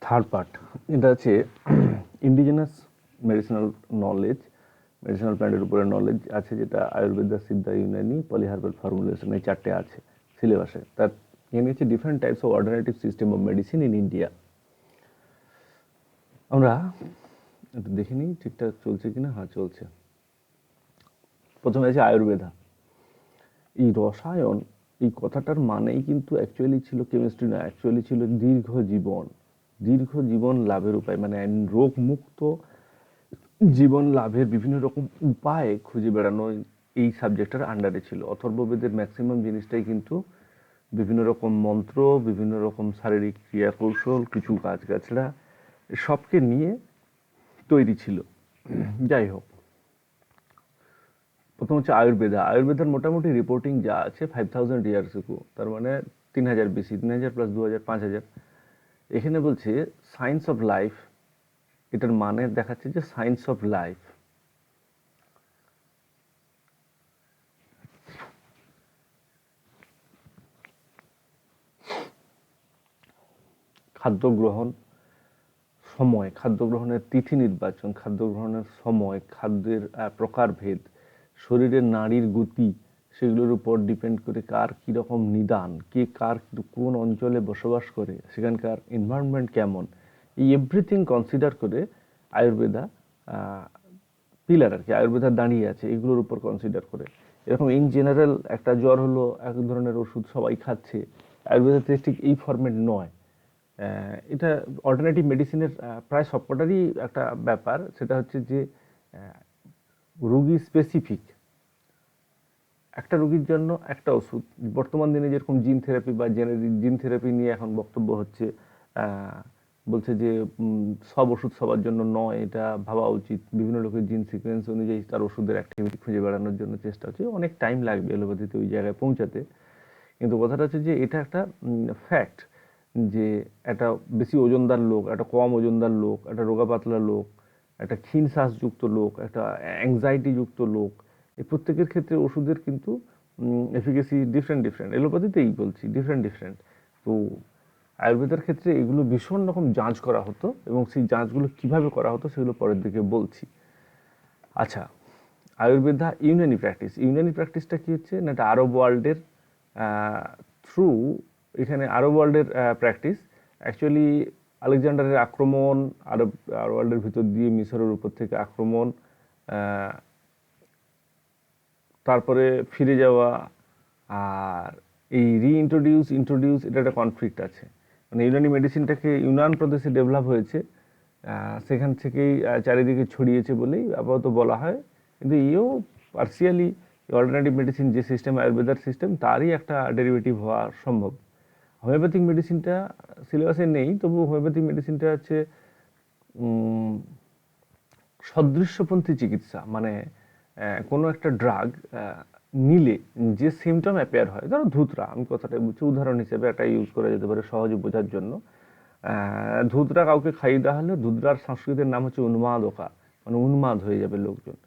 Third part, এটা আছে indigenous medicinal knowledge, medicinal প্ল্যান্টের উপরে নলেজ আছে, যেটা আয়ুর্বেদা, সিদ্ধা, ইউনানি, পলিহার্বাল ফর্মুলেশন, এই চারটে আছে সিলেবাসে। তার এখানে হচ্ছে different types of alternative system of medicine in India. আমরা একটু দেখে নিই ঠিকঠাক চলছে কিনা। হ্যাঁ, চলছে। প্রথমে আছে আয়ুর্বেদা। এই রসায়ন, এই কথাটার মানেই কিন্তু অ্যাকচুয়ালি ছিল কেমিস্ট্রি না, অ্যাকচুয়ালি ছিল দীর্ঘ জীবন, দীর্ঘ জীবন লাভের উপায়, মানে রোগমুক্ত জীবন লাভের বিভিন্ন রকম উপায় খুঁজে বেড়ানো এই সাবজেক্টের আন্ডারে ছিল। অথর্ববেদের ম্যাক্সিমাম জিনিসটাই কিন্তু বিভিন্ন রকম মন্ত্র, বিভিন্ন রকম শারীরিক ক্রিয়া কৌশল, কিছু গাছগাছড়া সবকে নিয়ে তৈরি ছিল। যাই হোক, প্রথম হচ্ছে আয়ুর্বেদা। আয়ুর্বেদার মোটামুটি রিপোর্টিং যা আছে 5000 ইয়ার্স এগো, তার মানে 3000 বেশি, 3000 প্লাস 2000, 5000। এখানে বলছে সায়েন্স অফ লাইফ, এটার মানে দেখাচ্ছে যে সায়েন্স অফ লাইফ। খাদ্য গ্রহণ সময়, খাদ্য গ্রহণের তিথি নির্বাচন, খাদ্য গ্রহণের সময়, খাদ্যের প্রকারভেদ, শরীরের নাড়ির গতি, সেগুলোর উপর ডিপেন্ড করে কার কীরকম নিদান, কে কার কোন অঞ্চলে বসবাস করে, সেখানকার এনভায়রনমেন্ট কেমন, এই এভরিথিং কনসিডার করে আয়ুর্বেদা পিলার আর কি, আয়ুর্বেদা দাঁড়িয়ে আছে এগুলোর উপর কনসিডার করে। এরকম ইন জেনারেল একটা জ্বর হলো, এক ধরনের ওষুধ সবাই খাচ্ছে, আয়ুর্বেদা ঠিক এই ফরম্যাট নয়। এটা অল্টারনেটিভ মেডিসিনের প্রায় সবকটারই একটা ব্যাপার, সেটা হচ্ছে যে রুগী স্পেসিফিক, একটা রুগীর জন্য একটা ওষুধ। বর্তমান দিনে যেরকম জিন থেরাপি বা জেনেরিক জিন থেরাপি নিয়ে এখন বক্তব্য হচ্ছে, বলছে যে সব ওষুধ সবার জন্য নয়, এটা ভাবা উচিত। বিভিন্ন লোকের জিন সিকোয়েন্স অনুযায়ী তার ওষুধের অ্যাক্টিভিটি খুঁজে বেড়ানোর জন্য চেষ্টা হচ্ছে, অনেক টাইম লাগবে এলোপ্যাথিতে ওই জায়গায় পৌঁছাতে। কিন্তু কথাটা হচ্ছে যে এটা একটা ফ্যাক্ট, যে একটা বেশি ওজনদার লোক, একটা কম ওজনদার লোক, একটা রোগা পাতলা লোক, একটা ক্ষীণ শ্বাসযুক্ত লোক, একটা অ্যাংজাইটিযুক্ত লোক, এই প্রত্যেকের ক্ষেত্রে ওষুধের কিন্তু এফিকেসি ডিফারেন্ট ডিফারেন্ট। এলোপ্যাথিতেই বলছি ডিফারেন্ট ডিফারেন্ট। তো আয়ুর্বেদের ক্ষেত্রে এগুলো ভীষণ রকম যাঞ্চ করা হতো, এবং সেই যাঞ্চগুলো কিভাবে করা হতো সেগুলো পরের দিকে বলছি। আচ্ছা, আয়ুর্বেদা ইউনানি প্র্যাকটিস। ইউনানি প্র্যাকটিসটা কী হচ্ছে না, এটা আরব ওয়ার্ল্ডের থ্রু, এখানে আরব ওয়ার্ল্ডের প্র্যাকটিস। অ্যাকচুয়ালি আলেকজান্ডারের আক্রমণ, আরব ওয়ার্ল্ডের ভিতর দিয়ে মিশরের উপর থেকে আক্রমণ, তারপরে ফিরে যাওয়া, আর এই ইন্ট্রোডিউস, এটা একটা কনফ্লিক্ট আছে। মানে ইউনানি মেডিসিনটাকে ইউনান প্রদেশে ডেভেলপ হয়েছে, সেখান থেকেই চারিদিকে ছড়িয়েছে বলেই আপাতত বলা হয়। কিন্তু এও পার্সিয়ালি অল্টারনেটিভ মেডিসিন যে সিস্টেম, আয়ুর্বেদার সিস্টেম, তারই একটা ডেরিভেটিভ হওয়া সম্ভব। হোমিওপ্যাথিক মেডিসিনটা সিলেবাসে নেই, তবু হোমিওপ্যাথিক মেডিসিনটা হচ্ছে সদৃশ্যপন্থী চিকিৎসা। মানে কোনো একটা ড্রাগ নিলে যে সিমটম অ্যাপেয়ার হয়, ধরো ধুতরা, আমি কথাটা বুঝছি, উদাহরণ হিসেবে একটা ইউজ করা যেতে পারে সহজে বোঝার জন্য। ধুতরা কাউকে খাইয়ে দেওয়া হলে, ধুতরার সংস্কৃতের নাম হচ্ছে উন্মাদকা, মানে উন্মাদ হয়ে যাবে লোকজন।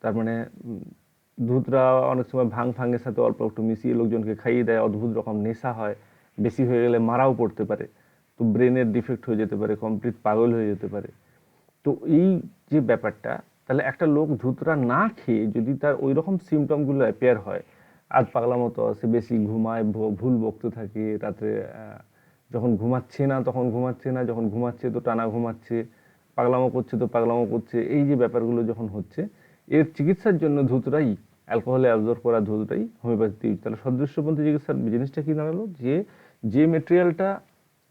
তার মানে ধুতরা অনেক সময় ভাঙের সাথে অল্প একটু মিশিয়ে লোকজনকে খাইয়ে দেয়, অদ্ভুত রকম নেশা হয়, বেশি হয়ে গেলে মারাও পড়তে পারে, তো ব্রেনের ডিফেক্ট হয়ে যেতে পারে, কমপ্লিট পাগল হয়ে যেতে পারে। তো এই যে ব্যাপারটা, তাহলে একটা লোক ধুতরা না খেয়ে যদি তার ওই রকম সিমটমগুলো অ্যাপিয়ার হয়, আধ পাগলা মতো আসে, বেশি ঘুমায়, ভুল বকতে থাকে, রাত্রে যখন ঘুমাচ্ছে না তখন ঘুমাচ্ছে না, যখন ঘুমাচ্ছে তো টানা ঘুমাচ্ছে, পাগলামো করছে তো পাগলামো করছে, এই যে ব্যাপারগুলো যখন হচ্ছে, এর চিকিৎসার জন্য ধুতরাই, অ্যালকোহলে অ্যাবজর্ব করা ধুতরাই হোমিওপ্যাথি। তাহলে সদৃশ্যপন্থী চিকিৎসার জিনিসটা কি দাঁড়ালো, যে মেটেরিয়ালটা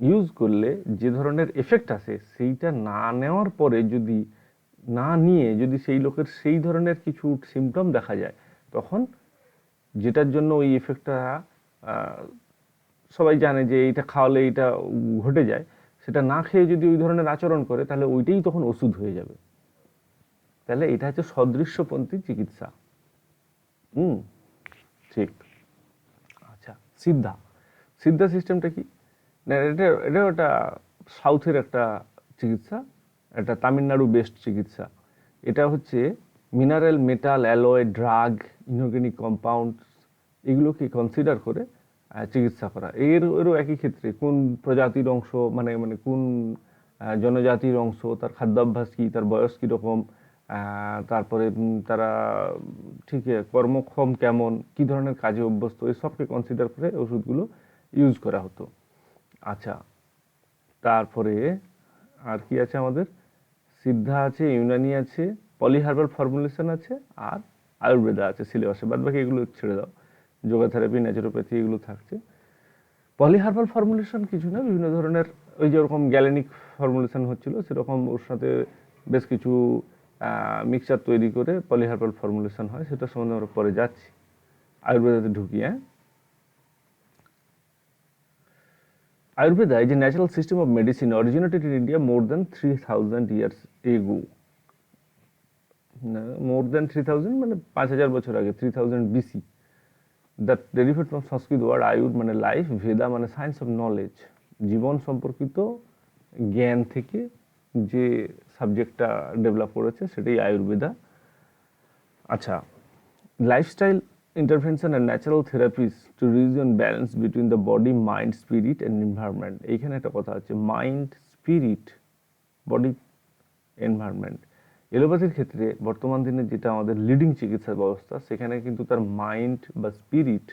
ইউজ করলে যে ধরনের এফেক্ট আসে, সেইটা না নেওয়ার পরে যদি, না নিয়ে যদি সেই লোকের সেই ধরনের কিছু সিমটম দেখা যায়, তখন যেটার জন্য ওই এফেক্টটা সবাই জানে যে এইটা খাওয়ালে এইটা ঘটে যায়, সেটা না খেয়ে যদি ওই ধরনের আচরণ করে, তাহলে ওইটাই তখন ওষুধ হয়ে যাবে। তাহলে এটা হচ্ছে সদৃশ্যপন্থী চিকিৎসা। ঠিক। আচ্ছা, সিদ্ধা সিস্টেমটা কি না, এটা একটা সাউথের একটা চিকিৎসা, একটা তামিলনাড়ু বেস্ট চিকিৎসা। এটা হচ্ছে mineral, metal, alloy, drug, inorganic compound, এগুলোকে কনসিডার করে চিকিৎসা করা। এরও একই ক্ষেত্রে কোন প্রজাতির অংশ, মানে কোন জনজাতির অংশ, তার খাদ্যাভ্যাস কী, তার বয়স কীরকম, তারপরে তারা ঠিক কর্মক্ষম কেমন, কী ধরনের কাজে অভ্যস্ত, এই সবকে কনসিডার করে ওষুধগুলো ইউজ করা হতো। আচ্ছা, তারপরে আর কি আছে আমাদের? সিদ্ধা আছে, ইউনানি আছে, পলিহার্বাল ফর্মুলেশন আছে, আর আয়ুর্বেদা আছে সিলেবাসে। বাদ বাকি এগুলো ছেড়ে দাও, যোগা থেরাপি, ন্যাচুরোপ্যাথি এগুলো থাকছে। পলিহার্বাল ফর্মুলেশন কিছু না, বিভিন্ন ধরনের ওই যেরকম গ্যালেনিক ফর্মুলেশন হচ্ছিল সেরকম ওর সাথে বেশ কিছু মিক্সচার তৈরি করে পলিহার্বাল ফর্মুলেশন হয়, সেটা সম্বন্ধে আমরা পরে যাচ্ছি। আয়ুর্বেদাতে ঢুকি। Ayurveda is a natural system of medicine originated in India more than 3000 years ago. More than 3000 মানে 5000 বছর আগে, 3000 BC. That derived from Sanskrit word ayur মানে লাইফ, ভেদা মানে সায়েন্স অফ নলেজ, জীবন সম্পর্কিত জ্ঞান থেকে যে সাবজেক্টটা ডেভেলপ করেছে সেটাই আয়ুর্বেদা। আচ্ছা, lifestyle intervention and natural therapies to reason balance between the body, mind, spirit and environment. এইখানে একটা কথা আছে, মাইন্ড, স্পিরিট, বডি, এনভায়রনমেন্ট। এলোপ্যাথির ক্ষেত্রে বর্তমান দিনে যেটা আমাদের লিডিং চিকিৎসা ব্যবস্থা, সেখানে কিন্তু তার মাইন্ড বা স্পিরিট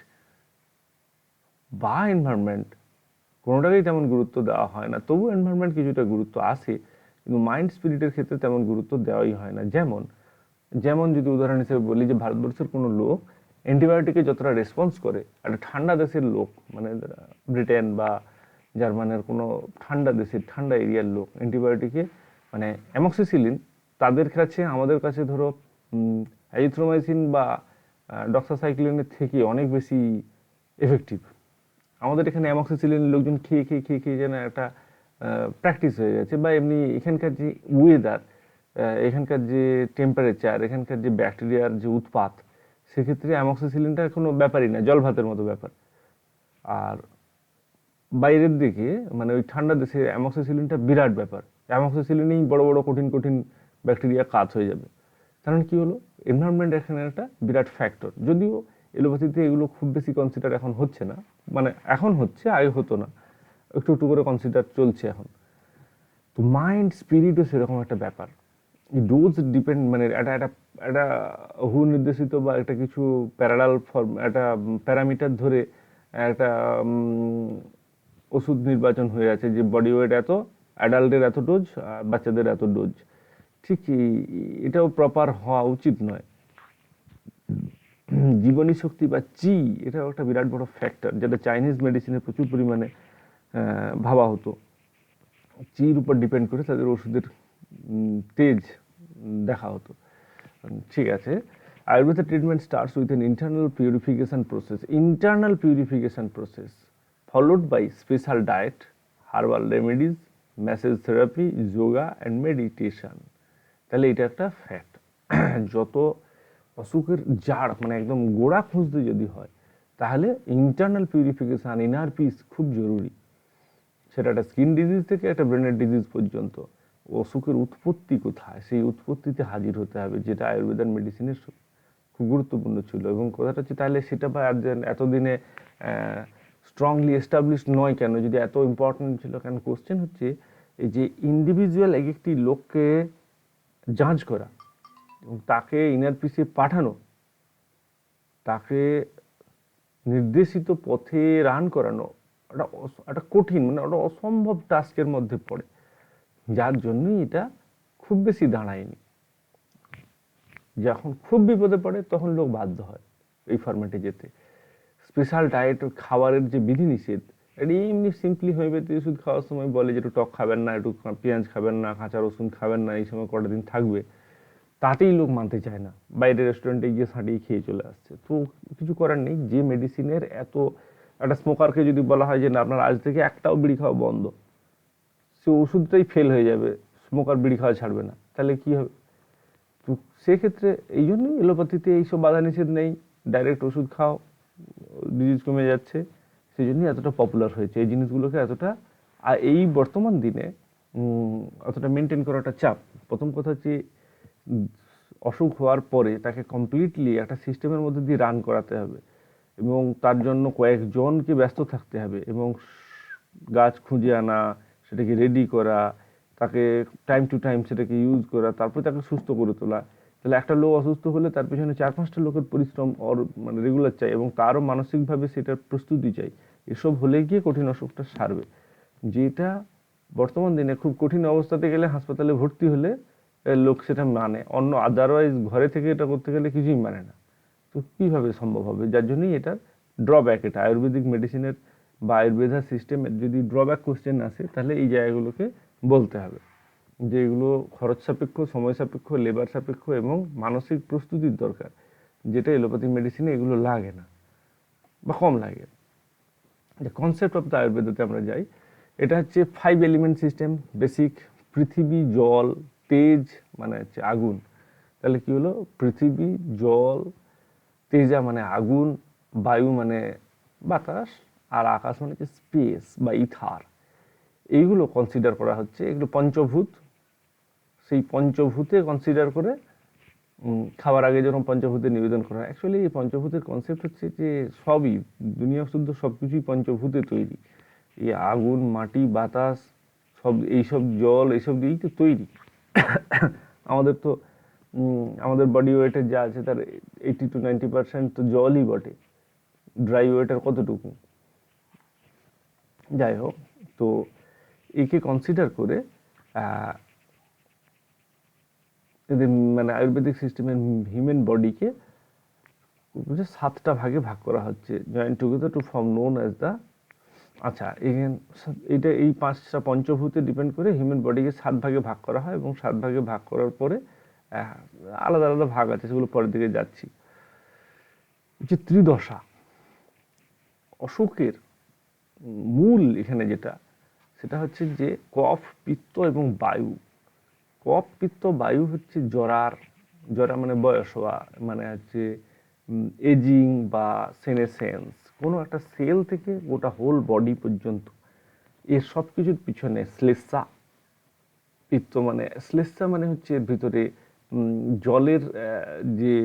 বা এনভায়রনমেন্ট কোনোটাকেই তেমন গুরুত্ব দেওয়া হয় না। তবু এনভায়রনমেন্ট কিছুটা গুরুত্ব আসে, কিন্তু মাইন্ড স্পিরিটের ক্ষেত্রে তেমন গুরুত্ব দেওয়াই হয় না। যেমন যদি উদাহরণ হিসেবে বলি যে ভারতবর্ষের কোনো লোক অ্যান্টিবায়োটিকে যতটা রেসপন্স করে, একটা ঠান্ডা দেশের লোক মানে ব্রিটেন বা জার্মানের কোনো ঠান্ডা দেশের, ঠান্ডা এরিয়ার লোক অ্যান্টিবায়োটিকে মানে অ্যামক্সিসিলিন তাদের কাছে, আমাদের কাছে ধরো অ্যাজিথ্রোমাইসিন বা ডক্সাসাইক্লিনের থেকে অনেক বেশি এফেক্টিভ। আমাদের এখানে অ্যামক্সিসিলিন লোকজন খেয়ে খেয়ে খেয়ে খেয়ে যেন একটা প্র্যাকটিস হয়ে গেছে, বা এমনি এখানকার যে ওয়েদার, এখানকার যে টেম্পারেচার, এখানকার যে ব্যাকটেরিয়ার যে উৎপাত, সেক্ষেত্রে অ্যামক্সিসিলিনটা কোনো ব্যাপারই না, জল ভাতের মতো ব্যাপার। আর বাইরের দিকে মানে ওই ঠান্ডা দেশে অ্যামক্সিসিলিনটা বিরাট ব্যাপার, অ্যামক্সিসিলিনেই বড় বড় কঠিন কঠিন ব্যাকটেরিয়া কাজ হয়ে যাবে। কারণ কি হলো, এনভায়রনমেন্ট এখানে একটা বিরাট ফ্যাক্টর। যদিও এলোপ্যাথিতে এগুলো খুব বেশি কনসিডার এখন হচ্ছে না, মানে এখন হচ্ছে, আগে হতো না, একটু একটু করে কনসিডার চলছে এখন। তো মাইন্ড স্পিরিটও সেরকম একটা ব্যাপার। ডোজ ডিপেন্ড মানে একটা হু নির্দেশিত বা একটা কিছু প্যারালাল ফর্ম, একটা প্যারামিটার ধরে একটা ওষুধ নির্বাচন হয়ে আছে যে বডি ওয়েট এত, অ্যাডাল্টের এত ডোজ, আর বাচ্চাদের এত ডোজ। ঠিক এটাও প্রপার হওয়া উচিত নয়। জীবনী শক্তি বা চি, এটাও একটা বিরাট বড় ফ্যাক্টর, যেটা চাইনিজ মেডিসিনে প্রচুর পরিমাণে ভাবা হতো। চির উপর ডিপেন্ড করে তাদের ওষুধের তেজ দেখা হতো। ঠিক আছে, Ayurveda treatment starts with an internal purification process followed by special diet, herbal remedies, massage therapy, yoga and meditation. তাহলে এটা একটা ফ্যাক্ট। যত অসুখের জাড় মানে একদম গোড়া খুঁজতে যদি হয়, তাহলে ইন্টারনাল পিউরিফিকেশান, ইনার পিস খুব জরুরি। সেটা একটা স্কিন ডিজিজ থেকে একটা ব্রেনের ডিজিজ পর্যন্ত অসুখের উৎপত্তি কোথায়, সেই উৎপত্তিতে হাজির হতে হবে, যেটা আয়ুর্বেদার মেডিসিনের খুব গুরুত্বপূর্ণ ছিল। এবং কথাটা হচ্ছে, তাহলে সেটা বা এতদিনে স্ট্রংলি এস্টাবলিশড নয় কেন, যদি এত ইম্পর্টেন্ট ছিল কেন? কোশ্চেন হচ্ছে এই যে ইন্ডিভিজুয়াল এক একটি লোককে যাঞ্চ করা এবং তাকে ইনার পিসে পাঠানো, তাকে নির্দেশিত পথে রান করানো একটা কঠিন মানে একটা অসম্ভব টাস্কের মধ্যে পড়ে, যার জন্যই এটা খুব বেশি দাঁড়ায়নি। যখন খুব বিপদে পড়ে তখন লোক বাধ্য হয় এই ফরম্যাটে যেতে। স্পেশাল ডায়েট, খাবারের যে বিধিনিষেধ, এটা এমনি সিম্পলি হোমিওপ্যাথি ওষুধ খাওয়ার সময় বলে যে একটু টক খাবেন না, একটু পেঁয়াজ খাবেন না, কাঁচা রসুন খাবেন না, এই সময় কটা দিন থাকবে, তাতেই লোক মানতে চায় না, বাইরে রেস্টুরেন্টে গিয়ে সাঁটিয়ে খেয়ে চলে আসছে। তো কিছু করার নেই, যে মেডিসিনের এত, একটা স্মোকারকে যদি বলা হয় যে না আপনার আজ থেকে একটাও বিড়ি খাওয়া বন্ধ, সে ওষুধটাই ফেল হয়ে যাবে, স্মোকার বিড়ি খাওয়া ছাড়বে না, তাহলে কী হবে? তো সেক্ষেত্রে এই জন্যই এলোপ্যাথিতে এইসব বাধা নিষেধ নেই, ডাইরেক্ট ওষুধ খাও, ডিজিজ কমে যাচ্ছে, সেই জন্যই এতটা পপুলার হয়েছে এই জিনিসগুলোকে এতটা। আর এই বর্তমান দিনে অতটা মেনটেন করাটা চাপ। প্রথম কথা হচ্ছে অসুখ হওয়ার পরে তাকে কমপ্লিটলি একটা সিস্টেমের মধ্যে দিয়ে রান করাতে হবে, এবং তার জন্য কয়েকজনকে ব্যস্ত থাকতে হবে, এবং গাছ খুঁজে আনা, সেটাকে রেডি করা, তাকে টাইম টু টাইম সেটাকে ইউজ করা, তারপরে তাকে সুস্থ করে তোলা। তাহলে একটা লোক অসুস্থ হলে তার পেছনে 4-5টা লোকের পরিশ্রম মানে রেগুলার চাই, এবং তারও মানসিকভাবে সেটার প্রস্তুতি চাই। এসব হলে গিয়ে কঠিন অসুখটা সারবে। যেটা বর্তমান দিনে খুব কঠিন অবস্থাতে গেলে হাসপাতালে ভর্তি হলে লোক সেটা মানে, অন্য আদারওয়াইজ ঘরে থেকে এটা করতে গেলে কিছুই মানে না। তো কীভাবে সম্ভব হবে? যার জন্যই এটার ড্রব্যাক। এটা আয়ুর্বেদিক মেডিসিনের বা আয়ুর্বেদা সিস্টেমের যদি ড্রব্যাক কোশ্চেন আসে, তাহলে এই জায়গাগুলোকে বলতে হবে যে এগুলো খরচ সাপেক্ষ, সময় সাপেক্ষ, লেবার সাপেক্ষ এবং মানসিক প্রস্তুতির দরকার, যেটা এলোপ্যাথি মেডিসিনে এগুলো লাগে না বা কম লাগে। যে কনসেপ্ট অফ দ্য আয়ুর্বেদাতে আমরা যাই, এটা হচ্ছে 5 এলিমেন্ট সিস্টেম বেসিক। পৃথিবী, জল, তেজ মানে হচ্ছে আগুন। তাহলে কি হলো? পৃথিবী, জল, তেজা মানে আগুন, বায়ু মানে বাতাস, আর আকাশ মানে হচ্ছে স্পেস বা ইথার। এইগুলো কনসিডার করা হচ্ছে, এগুলো পঞ্চভূত। সেই পঞ্চভূতে কনসিডার করে খাবার আগে যখন পঞ্চভূতের নিবেদন করা হয়, অ্যাকচুয়ালি এই পঞ্চভূতের কনসেপ্ট হচ্ছে যে সবই, দুনিয়া শুদ্ধ সব কিছুই পঞ্চভূতে তৈরি। এই আগুন, মাটি, বাতাস, সব এইসব, জল, এইসব দিয়েই তো তৈরি। আমাদের তো আমাদের বডি ওয়েটের যা আছে তার 80-90% তো জলই বটে। ড্রাই ওয়েটার কতটুকু? যাই হোক, তো একে কনসিডার করে এদের মানে আয়ুর্বেদিক সিস্টেমের হিউম্যান বডিকে 7টা ভাগে ভাগ করা হচ্ছে, joint together to form known as the. আচ্ছা, এটা এই 5টা পঞ্চভূতে ডিপেন্ড করে হিউম্যান বডিকে 7 ভাগে ভাগ করা হয়, এবং 7 ভাগে ভাগ করার পরে আলাদা আলাদা ভাগ আছে, সেগুলো পরের দিকে যাচ্ছি। যে ত্রিদশা, অসুখের মূল এখানে যেটা, সেটা হচ্ছে যে কফ, পিত্ত এবং বায়ু। কফ, পিত্ত, বায়ু হচ্ছে জরা মানে বয়স হওয়া, মানে হচ্ছে এজিং বা সেনেসেন্স। কোনো একটা সেল থেকে গোটা হোল বডি পর্যন্ত এর সব কিছুর পিছনে শ্লেষা। পিত্ত মানে শ্লেষা মানে হচ্ছে এর ভিতরে জলের যে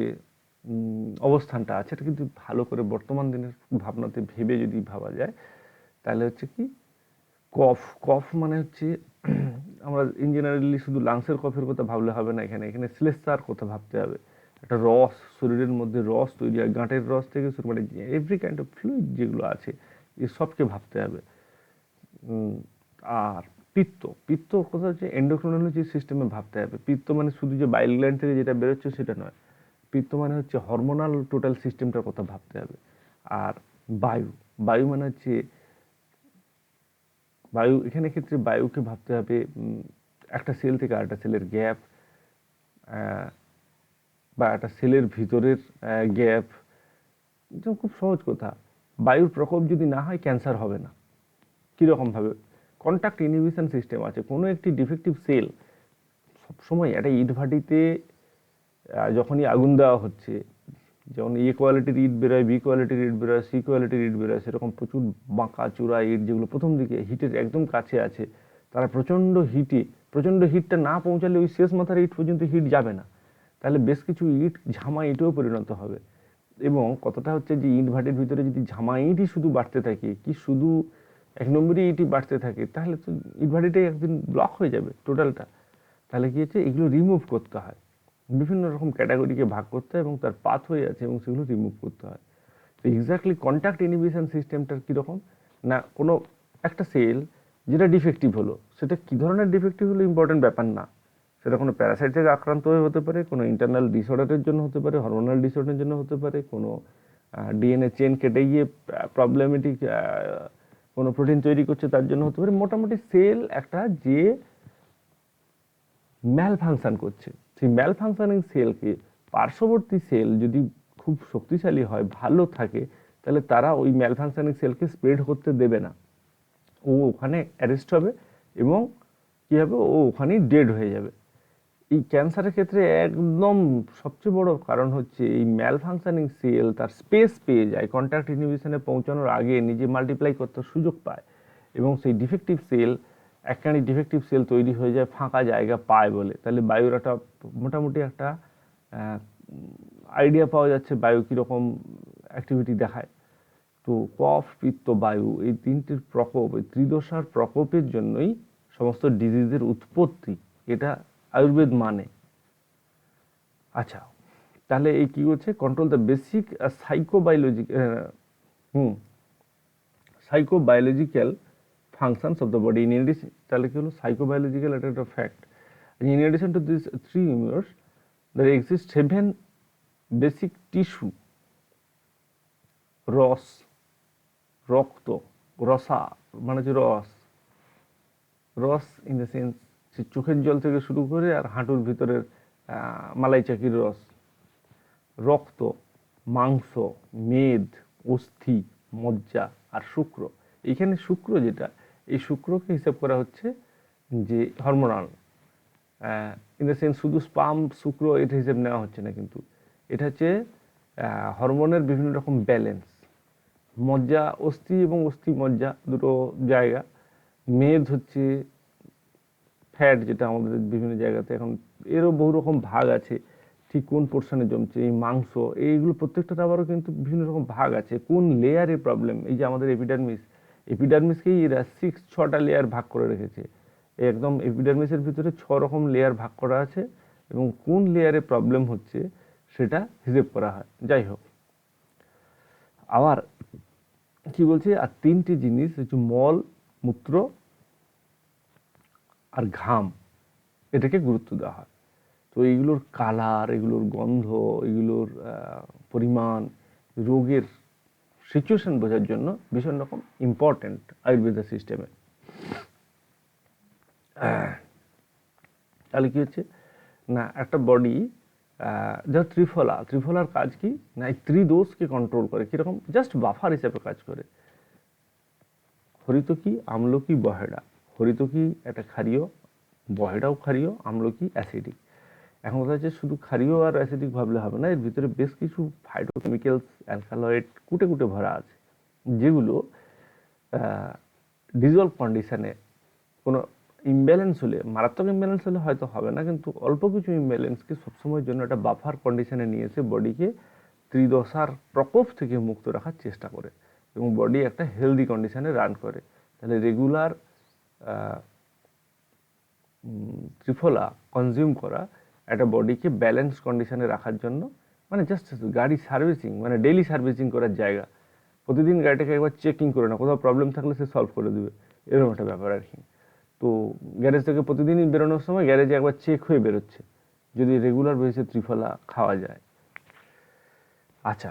অবস্থানটা আছে, এটা কিন্তু ভালো করে বর্তমান দিনের ভাবনাতে ভেবে যদি ভাবা যায়, তাহলে হচ্ছে কি কফ মানে হচ্ছে আমরা ইন জেনারেলি শুধু লাংসের কফের কথা ভাবলে হবে না, এখানে শ্লেষার কথা ভাবতে হবে। একটা রস, শরীরের মধ্যে রস তৈরি হয়, গাঁটের রস থেকে শুরু মানে এভরি কাইন্ড অফ ফ্লুইড যেগুলো আছে, এই সবকে ভাবতে হবে। আর পিত্ত কথা হচ্ছে এন্ডোক্রিনোলজি সিস্টেমে ভাবতে হবে। পিত্ত মানে শুধু যে বাইল গ্ল্যান্ড থেকে যেটা বেরোচ্ছে সেটা নয়, পিত্ত মানে হচ্ছে হরমোনাল টোটাল সিস্টেমটার কথা ভাবতে হবে। আর বায়ু মানে হচ্ছে এখানে ক্ষেত্রে বায়ুকে ভাবতে হবে একটা সেল থেকে আরেকটা সেলের গ্যাপ, বা একটা সেলের ভিতরের গ্যাপ। খুব সহজ কথা, বায়ুর প্রকোপ যদি না হয় ক্যান্সার হবে না। কীরকমভাবে? কন্ট্যাক্ট ইনহিবিশন সিস্টেম আছে। কোনো একটি ডিফেক্টিভ সেল সবসময় একটা ইট ভাটিতে যখনই আগুন দেওয়া হচ্ছে, যেমন এ কোয়ালিটির ইট বেরোয়, বি কোয়ালিটির ইট বেরোয়, সি কোয়ালিটির ইট বেরোয়, সেরকম প্রচুর বাঁকা চূড়া ইট যেগুলো প্রথম দিকে হিটের একদম কাছে আছে, তারা প্রচণ্ড হিটটা না পৌঁছালে ওই শেষ মাথার ইট পর্যন্ত হিট যাবে না। তাহলে বেশ কিছু ইট ঝামা ইটেও পরিণত হবে। এবং কতটা হচ্ছে যে ইট ভাটির ভিতরে যদি ঝামা ইটই শুধু বাড়তে থাকে, কি শুধু 1 নম্বরই ইটই বাড়তে থাকে, তাহলে তো ইট ভাটিটাই একদিন ব্লক হয়ে যাবে টোটালটা। তাহলে কি হচ্ছে, এগুলো রিমুভ করতে হয়, বিভিন্ন রকম ক্যাটাগরিকে ভাগ করতে হয় এবং তার পাথওয়ে আছে এবং সেগুলো রিমুভ করতে হয়। তো এক্স্যাক্টলি কন্ট্যাক্ট ইনহিবিশন সিস্টেমটার কীরকম না, কোনো একটা সেল যেটা ডিফেক্টিভ হলো, সেটা কী ধরনের ডিফেক্টিভ হলো ইম্পর্টেন্ট ব্যাপার না। সেটা কোনো প্যারাসাইট থেকে আক্রান্ত হয়ে হতে পারে, কোনো ইন্টারনাল ডিসঅর্ডারের জন্য হতে পারে, হরমোনাল ডিসঅর্ডারের জন্য হতে পারে, কোনো ডিএনএ চেন কেটে গিয়ে প্রবলেমেটিক কোনো প্রোটিন তৈরি করছে তার জন্য হতে পারে। মোটামুটি সেল একটা যে ম্যাল ফাংশন করছে, সেই ম্যাল ফাংশনিং সেলকে পার্শ্ববর্তী সেল যদি খুব শক্তিশালী হয়, ভালো থাকে, তাহলে তারা ওই ম্যাল ফাংশনিং সেলকে স্প্রেড করতে দেবে না। ও ওখানে অ্যারেস্ট হবে এবং কী হবে, ও ওখানেই ডেড হয়ে যাবে। এই ক্যান্সারের ক্ষেত্রে একদম সবচেয়ে বড় কারণ হচ্ছে এই ম্যাল ফাংশনিং সেল তার স্পেস পেয়ে যায়, কন্ট্যাক্ট ইনহিবিশনে পৌঁছানোর আগে নিজে মাল্টিপ্লাই করতে সুযোগ পায়, এবং সেই ডিফেক্টিভ সেল একখানি ডিফেক্টিভ সেল তৈরি হয়ে যায় ফাঁকা জায়গা পায় বলে। তাহলে বায়ুর একটা মোটামুটি একটা আইডিয়া পাওয়া যাচ্ছে বায়ু কীরকম অ্যাক্টিভিটি দেখায়। তো কফ, পিত্ত, বায়ু এই তিনটির প্রকোপ, এই ত্রিদশার প্রকোপের জন্যই সমস্ত ডিজিজের উৎপত্তি, এটা আয়ুর্বেদ মানে। আচ্ছা, তাহলে এই কি হচ্ছে, control the basic psychobiological functions of the body. In addition, তাহলে কি হলো, সাইকোবায়োলজিক্যাল এটা একটা fact. In addition to these three humors, there exist 7 basic tissue: রস, রক্ত, রসা মানে হচ্ছে রস, রস ইন দ্য সেন্স চোখের জল থেকে শুরু করে আর হাঁটুর ভিতরের মালাই চাকির রস, রক্ত, মাংস, মেদ, অস্থি, মজ্জা আর শুক্র। এইখানে শুক্র যেটা, এই শুক্রকে হিসাব করা হচ্ছে যে হরমোনাল, ইন দ্য সেন্স শুধু স্পাম শুক্র এটা হিসেব নেওয়া হচ্ছে না, কিন্তু এটা হচ্ছে হরমোনের বিভিন্ন রকম ব্যালেন্স। মজ্জা, অস্থি এবং অস্থি মজ্জা দুটো জায়গা। মেদ হচ্ছে ফ্যাট, যেটা আমাদের বিভিন্ন জায়গাতে এখন এরও বহু রকম ভাগ আছে, ঠিক কোন পোর্শনে জমছে। এই মাংস, এইগুলো প্রত্যেকটাতে আবারও কিন্তু বিভিন্ন রকম ভাগ আছে, কোন লেয়ারে প্রবলেম। এই যে আমাদের এপিডার্মিসকেই এরা 6টা লেয়ার ভাগ করে রেখেছে। একদম এপিডার্মিসের ভিতরে 6 রকম লেয়ার ভাগ করা আছে, এবং কোন লেয়ারে প্রবলেম হচ্ছে সেটা হিসেব করা হয়। যাই হোক, আবার কি বলছে, আর 3টে জিনিস হচ্ছে মল, মূত্র আর ঘাম, এটাকে গুরুত্ব দেওয়া হয়। তো এইগুলোর কালার, এগুলোর গন্ধ, এগুলোর পরিমাণ, রোগের সিচুয়েশন বোঝার জন্য ভীষণ রকম ইম্পর্টেন্ট আয়ুর্বেদা সিস্টেমে। তাহলে কি হচ্ছে না, একটা বডি যা ত্রিফলার কাজ কি না, এই ত্রিদোষকে কন্ট্রোল করে। কীরকম, জাস্ট বাফার হিসেবে কাজ করে। হরিতকি, আমলকি, বহেড়া। হরিতকি একটা ক্ষারীয়, বহেড়াও ক্ষারীয়, আমলকি অ্যাসিডিক। এখন কথা হচ্ছে শুধু ক্ষারীয় আর অ্যাসিডিক ভাবলে হবে না, এর ভিতরে বেশ কিছু ফাইটোকেমিক্যালস, অ্যালকালয়েড কুটে কুটে ভরা আছে, যেগুলো ডিজলভ কন্ডিশনে কোনো ইমব্যালেন্স হলে, মারাত্মক ইমব্যালেন্স হলে হয়তো হবে না, কিন্তু অল্প কিছু ইমব্যালেন্সকে সবসময়ের জন্য একটা বাফার কন্ডিশনে নিয়ে এসে বডিকে ত্রিদশার প্রকোপ থেকে মুক্ত রাখার চেষ্টা করে, এবং বডি একটা হেলদি কন্ডিশনে রান করে। তাহলে রেগুলার ত্রিফলা কনজিউম করা একটা বডিকে ব্যালেন্স কন্ডিশনে রাখার জন্য, মানে জাস্ট গাড়ি সার্ভিসিং, মানে ডেইলি সার্ভিসিং করার জায়গা। প্রতিদিন গাড়িটাকে একবার চেকিং করে না, কোথাও প্রবলেম থাকলে সে সলভ করে দেবে, এরকম একটা ব্যাপার আর কি। তো গ্যারেজ থেকে প্রতিদিনই বেরোনোর সময় গ্যারেজে একবার চেক হয়ে বেরোচ্ছে, যদি রেগুলার বেসিসে ত্রিফলা খাওয়া যায়। আচ্ছা,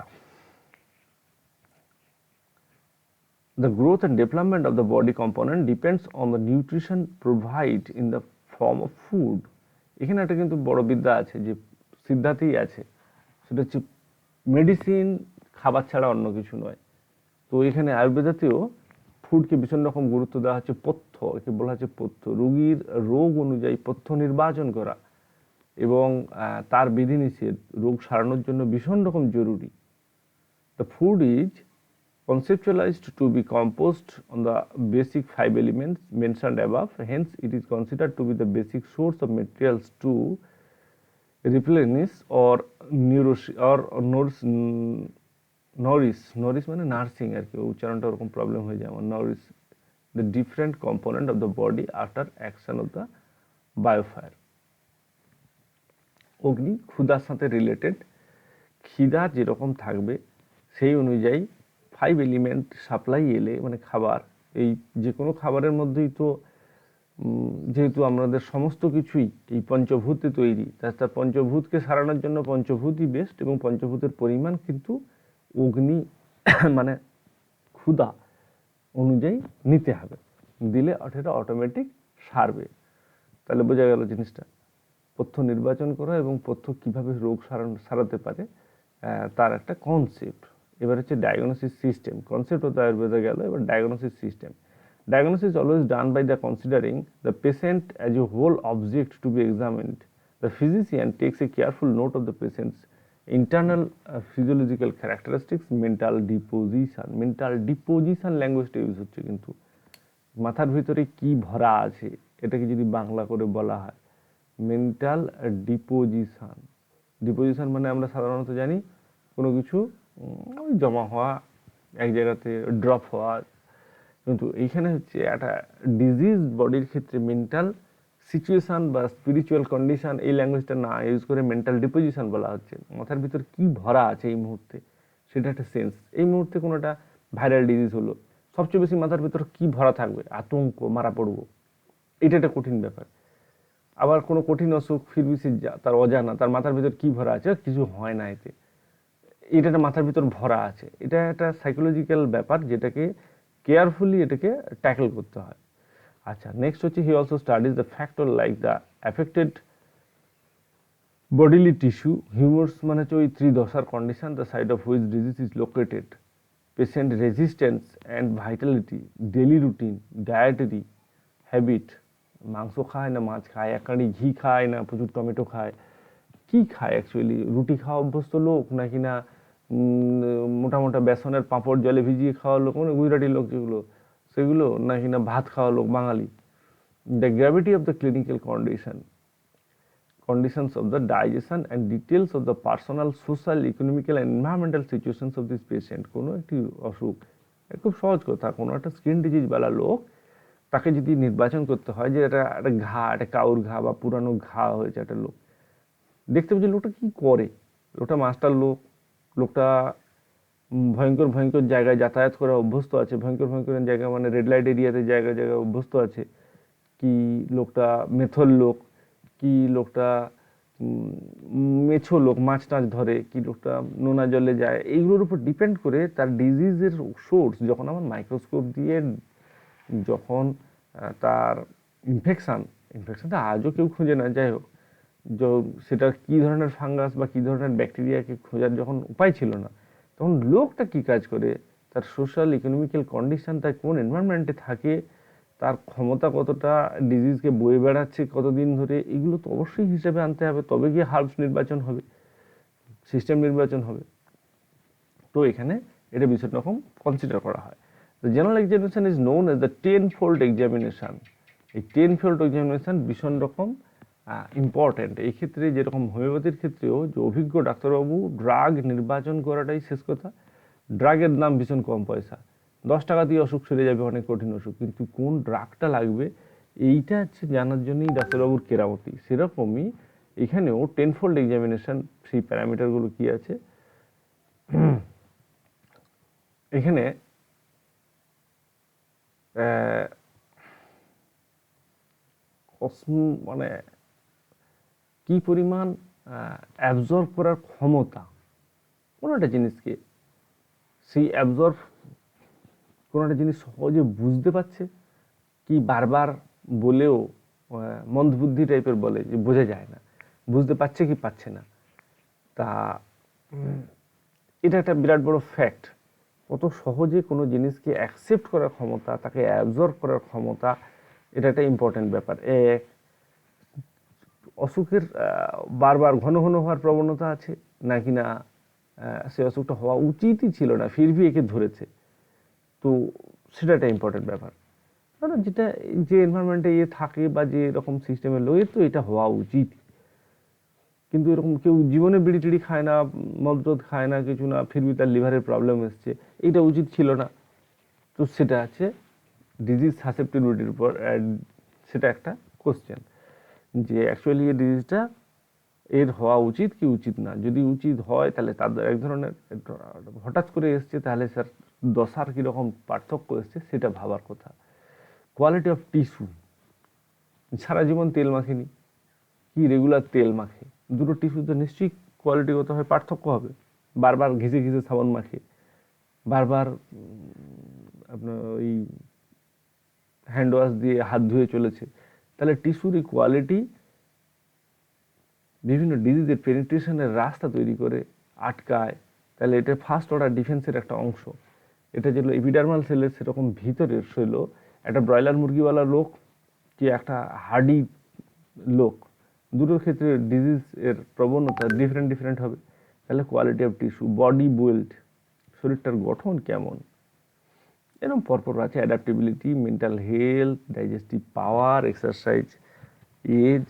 the growth and development of the body component depends on the nutrition provided in the form of food. এখানে একটা কিন্তু বড় বিদ্যা আছে, যে সিদ্ধাতেই আছে, সেটা হচ্ছে মেডিসিন খাবার ছাড়া অন্য কিছু নয়। তো এখানে আয়ুর্বেদাতেও ফুডকে ভীষণ রকম গুরুত্ব দেওয়া হচ্ছে। পথ্য, একে বলা হচ্ছে পথ্য, রোগীর রোগ অনুযায়ী পথ্য নির্বাচন করা এবং তার বিধিনিষেধ রোগ সারানোর জন্য ভীষণ রকম জরুরি। The food is conceptualized to be composed on the basic 5 elements mentioned above. Hence, it is considered to be the basic source of materials to replenish or nourish মানে নার্সিং আর কি, উচ্চারণটা ওরকম প্রবলেম হয়ে যায় আমার, nourish the different component of the body after action of the biofire. অগ্নি ক্ষুধার সাথে related, খিদা যেরকম থাকবে সেই অনুযায়ী 5 এলিমেন্ট সাপ্লাই এলে, মানে খাবার, এই যে কোনো খাবারের মধ্যেই তো যেহেতু আমাদের সমস্ত কিছুই এই পঞ্চভূতে তৈরি, তার পঞ্চভূতকে সারানোর জন্য পঞ্চভূতই বেস্ট, এবং পঞ্চভূতের পরিমাণ কিন্তু অগ্নি মানে ক্ষুধা অনুযায়ী নিতে হবে, দিলে এটা অটোমেটিক সারবে। তাহলে বোঝা গেল জিনিসটা, পথ্য নির্বাচন করা এবং পথ্য কীভাবে রোগ সারাতে পারে তার একটা কনসেপ্ট। এবার হচ্ছে ডায়াগনোসিস সিস্টেম। কনসেপ্ট হতে আয়ুর্বেদে গেল, এবার diagnosis system. Diagnosis is always done by the considering the patient as a whole object to be examined. The physician takes a careful note of the patient's internal physiological characteristics, mental deposition ল্যাঙ্গুয়েজটা use হচ্ছে, কিন্তু মাথার ভিতরে কি ভরা আছে এটাকে যদি বাংলা করে বলা হয় মেন্টাল ডিপোজিশন মানে আমরা সাধারণত জানি কোনো কিছু জমা হওয়া, এক জায়গাতে ড্রপ হওয়া, কিন্তু এইখানে হচ্ছে একটা ডিজিজ বডির ক্ষেত্রে মেন্টাল সিচুয়েশান বা স্পিরিচুয়াল কন্ডিশন, এই ল্যাঙ্গুয়েজটা না ইউজ করে মেন্টাল ডিপোজিশন বলা হচ্ছে। মাথার ভিতর কি ভরা আছে এই মুহূর্তে, সেটা একটা সেন্স। এই মুহূর্তে কোনো একটা ভাইরাল ডিজিজ হলো, সবচেয়ে বেশি মাথার ভিতর কি ভরা থাকবে? আতঙ্ক, মারা পড়বো, এটা একটা কঠিন ব্যাপার। আবার কোনো কঠিন অসুখ, ফিরবি সে তার অজানা, তার মাথার ভিতর কি ভরা আছে? কিছু হয় না এতে, এটা একটা মাথার ভিতর ভরা আছে। এটা একটা সাইকোলজিক্যাল ব্যাপার, যেটাকে কেয়ারফুলি এটাকে ট্যাকল করতে হয়। আচ্ছা, নেক্সট হচ্ছে he also studies the factor like the affected bodily tissue, humors মানে হচ্ছে ওই ত্রিদশার condition, the side of which disease is located, patient resistance and vitality, daily routine, dietary habit, মাংস খায় না মাছ খায়, একাড়ি ঘি খায় না প্রচুর টমেটো খায়, কি খায় অ্যাকচুয়ালি? রুটি খাওয়া অভ্যস্ত লোক নাকি না মোটা মোটা বেসনের পাঁপড় জলে ভিজিয়ে খাওয়া লোক, মানে গুজরাটি লোক যেগুলো সেগুলো, নাকি না ভাত খাওয়া লোক বাঙালি? The gravity of the clinical conditions of the digestion and details of the personal, social, economical and environmental situations of this patient। কোনো একটি অসুখ, খুব সহজ কথা, কোনো একটা স্কিন ডিজিজ বালা লোক, তাকে যদি নির্বাচন করতে হয় যে এটা একটা ঘা, একটা কাউর ঘা বা পুরানো ঘা হয়েছে একটা লোক, দেখতে হবে যে লোকটা কী করে। লোকটা মাস্টার লোক, লোকটা ভয়ঙ্কর ভয়ঙ্কর জায়গায় যাতায়াত করে অভ্যস্ত আছে, ভয়ঙ্কর ভয়ঙ্কর জায়গা মানে রেড লাইট এরিয়াতে জায়গায় জায়গায় অভ্যস্ত আছে, কি লোকটা মেথর লোক, কি লোকটা মেছো লোক, মাছ টাছ ধরে, কি লোকটা নোনা জলে যায়, এইগুলোর উপর ডিপেন্ড করে তার ডিজিজের সোর্স। যখন আমার মাইক্রোস্কোপ দিয়ে যখন তার ইনফেকশনটা আজও কেউ খুঁজে না, যাই হোক, সেটা কী ধরনের ফাঙ্গাস বা কী ধরনের ব্যাকটেরিয়াকে খোঁজার যখন উপায় ছিল না, তখন লোকটা কী কাজ করে, তার সোশ্যাল ইকোনমিক্যাল কন্ডিশন, তার কোন এনভায়রনমেন্টে থাকে, তার ক্ষমতা কতটা, ডিজিজকে বয়ে বেড়াচ্ছে কতদিন ধরে, এগুলো তো অবশ্যই হিসেবে আনতে হবে, তবে গিয়ে হার্বস নির্বাচন হবে, সিস্টেম নির্বাচন হবে। তো এখানে এটা ভীষণ রকম কনসিডার করা হয়। The general examination is known as the 10-fold examination. এই 10-fold এক্সামিনেশন ভীষণ রকম ইম্পর্ট্যান্ট। এই ক্ষেত্রে যেরকম হোমিওপ্যাথির ক্ষেত্রেও যে অভিজ্ঞ ডাক্তারবাবু ড্রাগ নির্বাচন করাটাই শেষ কথা। ড্রাগের দাম ভীষণ কম পয়সা, 10 টাকা দিয়ে অসুখ সেরে যাবে, অনেক কঠিন অসুখ, কিন্তু কোন ড্রাগটা লাগবে এইটা হচ্ছে জানার জন্যই ডাক্তারবাবুর কেরামতি। সেরকমই এখানেও 10-fold এক্সামিনেশন, সেই প্যারামিটারগুলো কী আছে এখানে মানে কি পরিমাণ অ্যাবজর্ব করার ক্ষমতা কোনো একটা জিনিসকে, সেই অ্যাবজর্ব কোনো একটা জিনিস সহজে বুঝতে পারছে কি, বারবার বলেও মন্দবুদ্ধি টাইপের বলে যে বোঝা যায় না, বুঝতে পারছে কি পাচ্ছে না। তা এটা একটা বিরাট বড় ফ্যাক্ট। কত সহজে কোনো জিনিসকে অ্যাকসেপ্ট করার ক্ষমতা, তাকে অ্যাবজর্ব করার ক্ষমতা, এটা একটা ইম্পর্টেন্ট ব্যাপার। অসুখের বারবার ঘন ঘন হওয়ার প্রবণতা আছে নাকি না, সে অসুখটা হওয়া উচিতই ছিল না ফিরবি একে ধরেছে, তো সেটা একটা ইম্পর্টেন্ট ব্যাপার। কারণ যেটা যে এনভায়রনমেন্টে থাকে বা যে এরকম সিস্টেমের লোক, তো এটা হওয়া উচিত। কিন্তু এরকম কেউ জীবনে বিড়ি টিড়ি খায় না, মদ খায় না, কিছু না, ফিরবি তার লিভারের প্রবলেম এসছে, এটা উচিত ছিল না। তো সেটা আছে ডিজিজ সাসেপ্টিবিলিটির উপর, সেটা একটা কোশ্চেন যে অ্যাকচুয়ালি এই ডিজিজটা এর হওয়া উচিত কি উচিত না। যদি উচিত হয় তাহলে তাদের এক ধরনের হঠাৎ করে এসছে, তাহলে স্যার দশার কীরকম পার্থক্য এসছে সেটা ভাবার কথা। কোয়ালিটি অফ টিস্যু, সারা জীবন তেল মাখেনি, কি রেগুলার তেল মাখে, দুটো টিস্যুতে নিশ্চয়ই কোয়ালিটিগত হয় পার্থক্য হবে। বারবার ঘিসে ঘিসে সাবান মাখে, বারবার আপনার ওই হ্যান্ড ওয়াশ দিয়ে হাত ধুয়ে চলেছে, তাহলে টিস্যুর এই কোয়ালিটি বিভিন্ন ডিজিজের পেনিট্রেশনের রাস্তা তৈরি করে আটকায়। তাহলে এটা ফার্স্ট অর্ডার ডিফেন্সের একটা অংশ। এটা যেগুলো এপিডার্মাল সেলের, সেরকম ভিতরের ছিল একটা ব্রয়লার মুরগিওয়ালা লোক কি একটা হার্ডি লোক, দুটোর ক্ষেত্রে ডিজিজ এর প্রবণতা ডিফারেন্ট ডিফারেন্ট হবে। তাহলে quality of tissue, body build, শরীরটার গঠন কেমন, এরকম পরপর আছে। Adaptability, mental health, digestive power, exercise, age,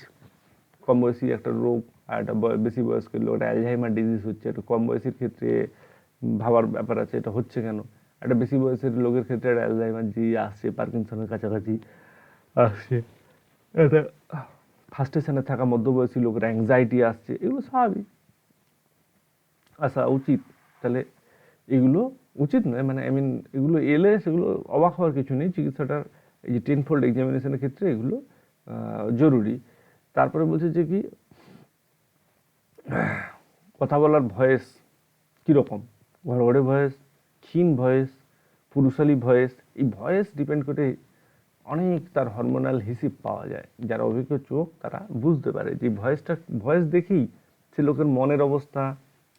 কম বয়সী একটা রোগ আর একটা বেশি বয়স্ক লোক, একটা অ্যালঝাইমার ডিজিজ হচ্ছে, একটা কম বয়সীর ক্ষেত্রে ভাবার ব্যাপার আছে, এটা হচ্ছে কেন, একটা বেশি বয়সের লোকের ক্ষেত্রে একটা অ্যালজাইমার জি আসছে, পার্কিনসনের কাছাকাছি আসছে, এটা ফার্স্টেশনে থাকা মধ্যবয়সী লোকের অ্যাংজাইটি আসছে, এগুলো স্বাভাবিক, আসা উচিত। তাহলে এগুলো উচিত নয়, মানে আই মিন এগুলো এলে সেগুলো অবাক হওয়ার কিছু নেই। চিকিৎসাটার এই যে 10-fold এক্সামিনেশনের ক্ষেত্রে এগুলো জরুরি। তারপরে বলছে যে কি কথা বলার ভয়েস কীরকম, ঘড়ঘড়ে ভয়েস, ক্ষীণ ভয়েস, পুরুষালী ভয়েস, এই ভয়েস ডিপেন্ড করে অনেক তার হরমোনাল হিসিব পাওয়া যায়। যারা অভিজ্ঞ চোখ তারা বুঝতে পারে যে ভয়েস দেখেই সে লোকের মনের অবস্থা,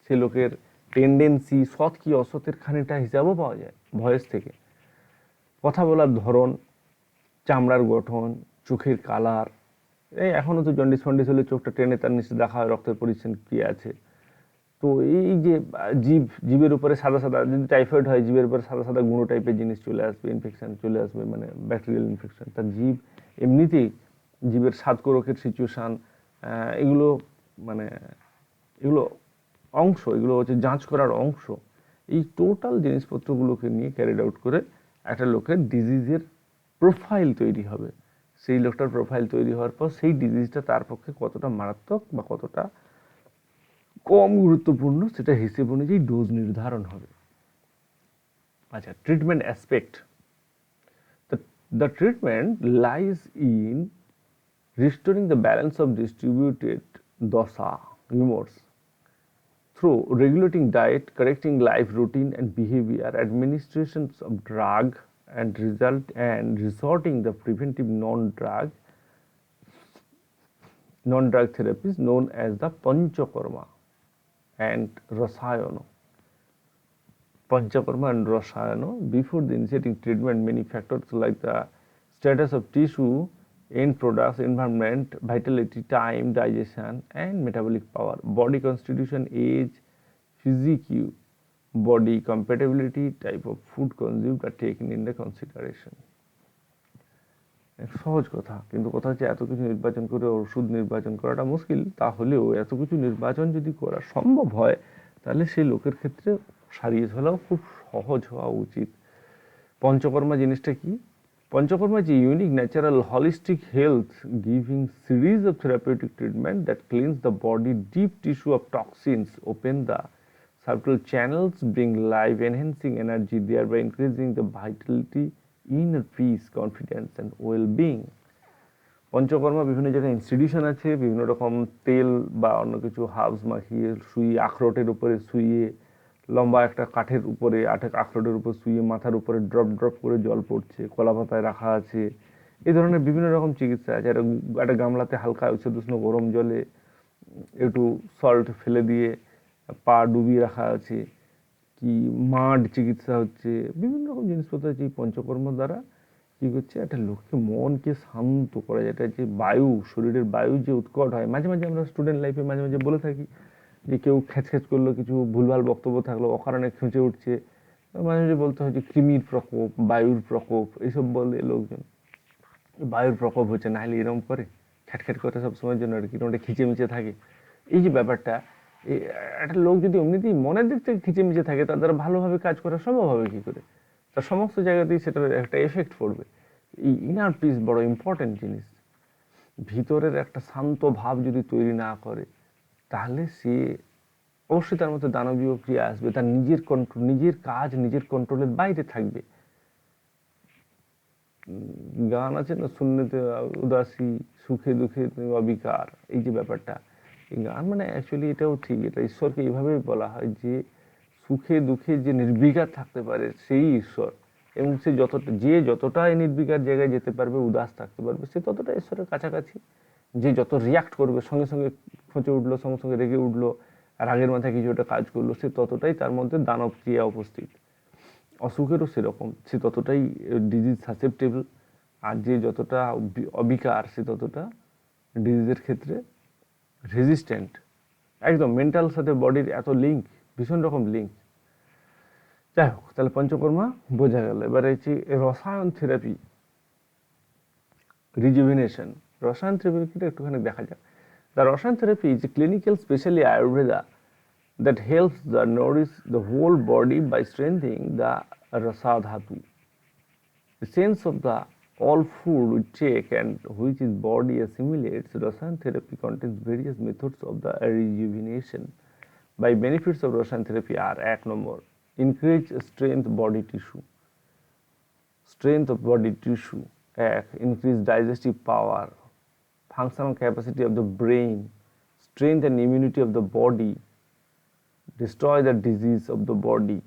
সে লোকের টেন্ডেন্সি, সৎ কি অসতের খানিকটা হিসাবও পাওয়া যায় ভয়েস থেকে। কথা বলার ধরন, চামড়ার গঠন, চোখের কালার, এই এখনও তো জন্ডিস ফন্ডিস হলে চোখটা টেনে তার নিচে দেখা হয় রক্তের পরিচ্ছন্ন কী আছে। তো এই যে জীবের উপরে সাদা সাদা, যদি টাইফয়েড হয় জীবের উপরে সাদা সাদা গুঁড়ো টাইপের জিনিস চলে আসবে, ইনফেকশন চলে আসবে, মানে ব্যাকটেরিয়াল ইনফেকশন। তার জীব এমনিতেই জীবের স্বাদকোরকের সিচুয়েশান, এগুলো মানে এগুলো অংশ, এগুলো হচ্ছে যাঞ্চ করার অংশ। এই টোটাল জিনিসপত্রগুলোকে নিয়ে ক্যারিড আউট করে একটা লোকের ডিজিজের প্রোফাইল তৈরি হবে। সেই লোকটার প্রোফাইল তৈরি হওয়ার পর সেই ডিজিজটা তার পক্ষে কতটা মারাত্মক বা কতটা কম গুরুত্বপূর্ণ সেটা হিসেব অনুযায়ী ডোজ নির্ধারণ হবে। আচ্ছা, treatment aspect. The treatment lies in restoring the balance of distributed dosa, humors, through regulating diet, correcting life routine and behavior, administrations of drug and resorting the preventive non-drug therapies known as the Panchakarma and Rasayana. Panchakarma and Rasayana. Before the initiating treatment, many factors like the status of tissue, end products, environment, vitality, time, digestion, and metabolic power, body constitution, age, physique, body compatibility, type of food consumed are taken into consideration. সহজ কথা, কিন্তু কথা হচ্ছে এত কিছু নির্বাচন করে ওষুধ নির্বাচন করাটা মুশকিল। তাহলেও এত কিছু নির্বাচন যদি করা সম্ভব হয় তাহলে সেই লোকের ক্ষেত্রে সারিয়ে চলাও খুব সহজ হওয়া উচিত। পঞ্চকর্মা জিনিসটা কি? Panchakarma is a unique, natural, holistic health giving series of therapeutic treatment that cleanse the body deep tissue of toxins, open the subtle channels, bring life enhancing energy, thereby increasing the vitality, inner peace, confidence and well-being. Panchakarma বিভিন্ন জায়গায় institution আছে, বিভিন্ন রকম তেল বা অন্য কিছু herbs মাখিয়ে সুই আখরোটের উপরে শুইয়ে, লম্বা একটা কাঠের উপরে আখরোটের উপর শুয়ে মাথার উপরে ড্রপ ড্রপ করে জল পড়ছে, কলা পাতায় রাখা আছে, এই ধরনের বিভিন্ন রকম চিকিৎসা আছে। একটা গামলাতে হালকা উষ্ণ গরম জলে একটু সল্ট ফেলে দিয়ে পা ডুবিয়ে রাখা আছে, কি মাড চিকিৎসা হচ্ছে, বিভিন্ন রকম জিনিসপত্র আছে। এই পঞ্চকর্ম দ্বারা কী করছে, একটা লোককে মনকে শান্ত করা যায়। এটা যে বায়ু, শরীরের বায়ু যে উৎকট হয়, মাঝে মাঝে আমরা স্টুডেন্ট লাইফে মাঝে মাঝে বলে থাকি যে কেউ খ্যাচ করলো, কিছু ভুলভাল বক্তব্য থাকলো, অকারণে খেঁচে উঠছে, মাঝে মাঝে বলতে হয় যে কৃমির প্রকোপ, বায়ুর প্রকোপ, এইসব বলে লোকজন। বায়ুর প্রকোপ হচ্ছে, না হলে এরকম করে খ্যাট করে সবসময়ের জন্য আর কি ওটা খিচেমিচে থাকে। এই যে ব্যাপারটা, একটা লোক যদি এমনিতেই মনের দিক থেকে খিচেমিচে থাকে তার দ্বারা ভালোভাবে কাজ করা সম্ভব হবে কী করে? তার সমস্ত জায়গাতেই সেটার একটা এফেক্ট পড়বে। এই ইনার পিস বড় ইম্পর্টেন্ট জিনিস। ভিতরের একটা শান্ত ভাব যদি তৈরি না করে তাহলে সে অবশ্যই তার মধ্যে দানবীয় ক্রিয়া আসবে, তার নিজের কাজ নিজের কন্ট্রোলের বাইরে থাকবে। গান আছে না, শূন্যতে উদাসী, সুখে দুঃখে অবিকার, এই যে ব্যাপারটা, এই গান মানে অ্যাকচুয়ালি এটাও ঠিক, এটা ঈশ্বরকে এইভাবেই বলা হয় যে সুখে দুঃখে যে নির্বিকার থাকতে পারে সেই ঈশ্বর, এবং সে যতটাই নির্বিকার জায়গায় যেতে পারবে, উদাস থাকতে পারবে, সে ততটা ঈশ্বরের কাছাকাছি। যে যত রিয়াক্ট করবে, সঙ্গে সঙ্গে খোঁচে উঠলো, সঙ্গে সঙ্গে রেগে উঠলো, রাগের মাথায় কিছু একটা কাজ করলো, সে ততটাই তার মধ্যে দানব ক্রিয়া উপস্থিত। অসুখেরও সেরকম, সে ততটাই ডিজিজ সাসেপ্টেবল। আর যে যতটা অবিকার সে ততটা ডিজিজের ক্ষেত্রে রেজিস্ট্যান্ট। একদম মেন্টাল সাথে বডির এত লিঙ্ক, ভীষণ রকম লিঙ্ক। যাই হোক, তাহলে পঞ্চকর্মা বোঝা গেল। এবারে হচ্ছে রসায়ন থেরাপি, রিজুভিনেশন। রসায়ন থেরাপিটা একটুখানি দেখা যাক। দ্য রসায়ন therapy is a clinical specially Ayurveda that helps the nourish the whole body by strengthening the rasa dhatu. The sense of the all food we take and which his body assimilates, Rasayan therapy contains various methods of the rejuvenation. By benefits of Rasayan therapy are 1 number, increase strength body tissue. Strength of body tissue, increase digestive power, functional capacity of the brain, strength and immunity of the body, destroy the disease of the body,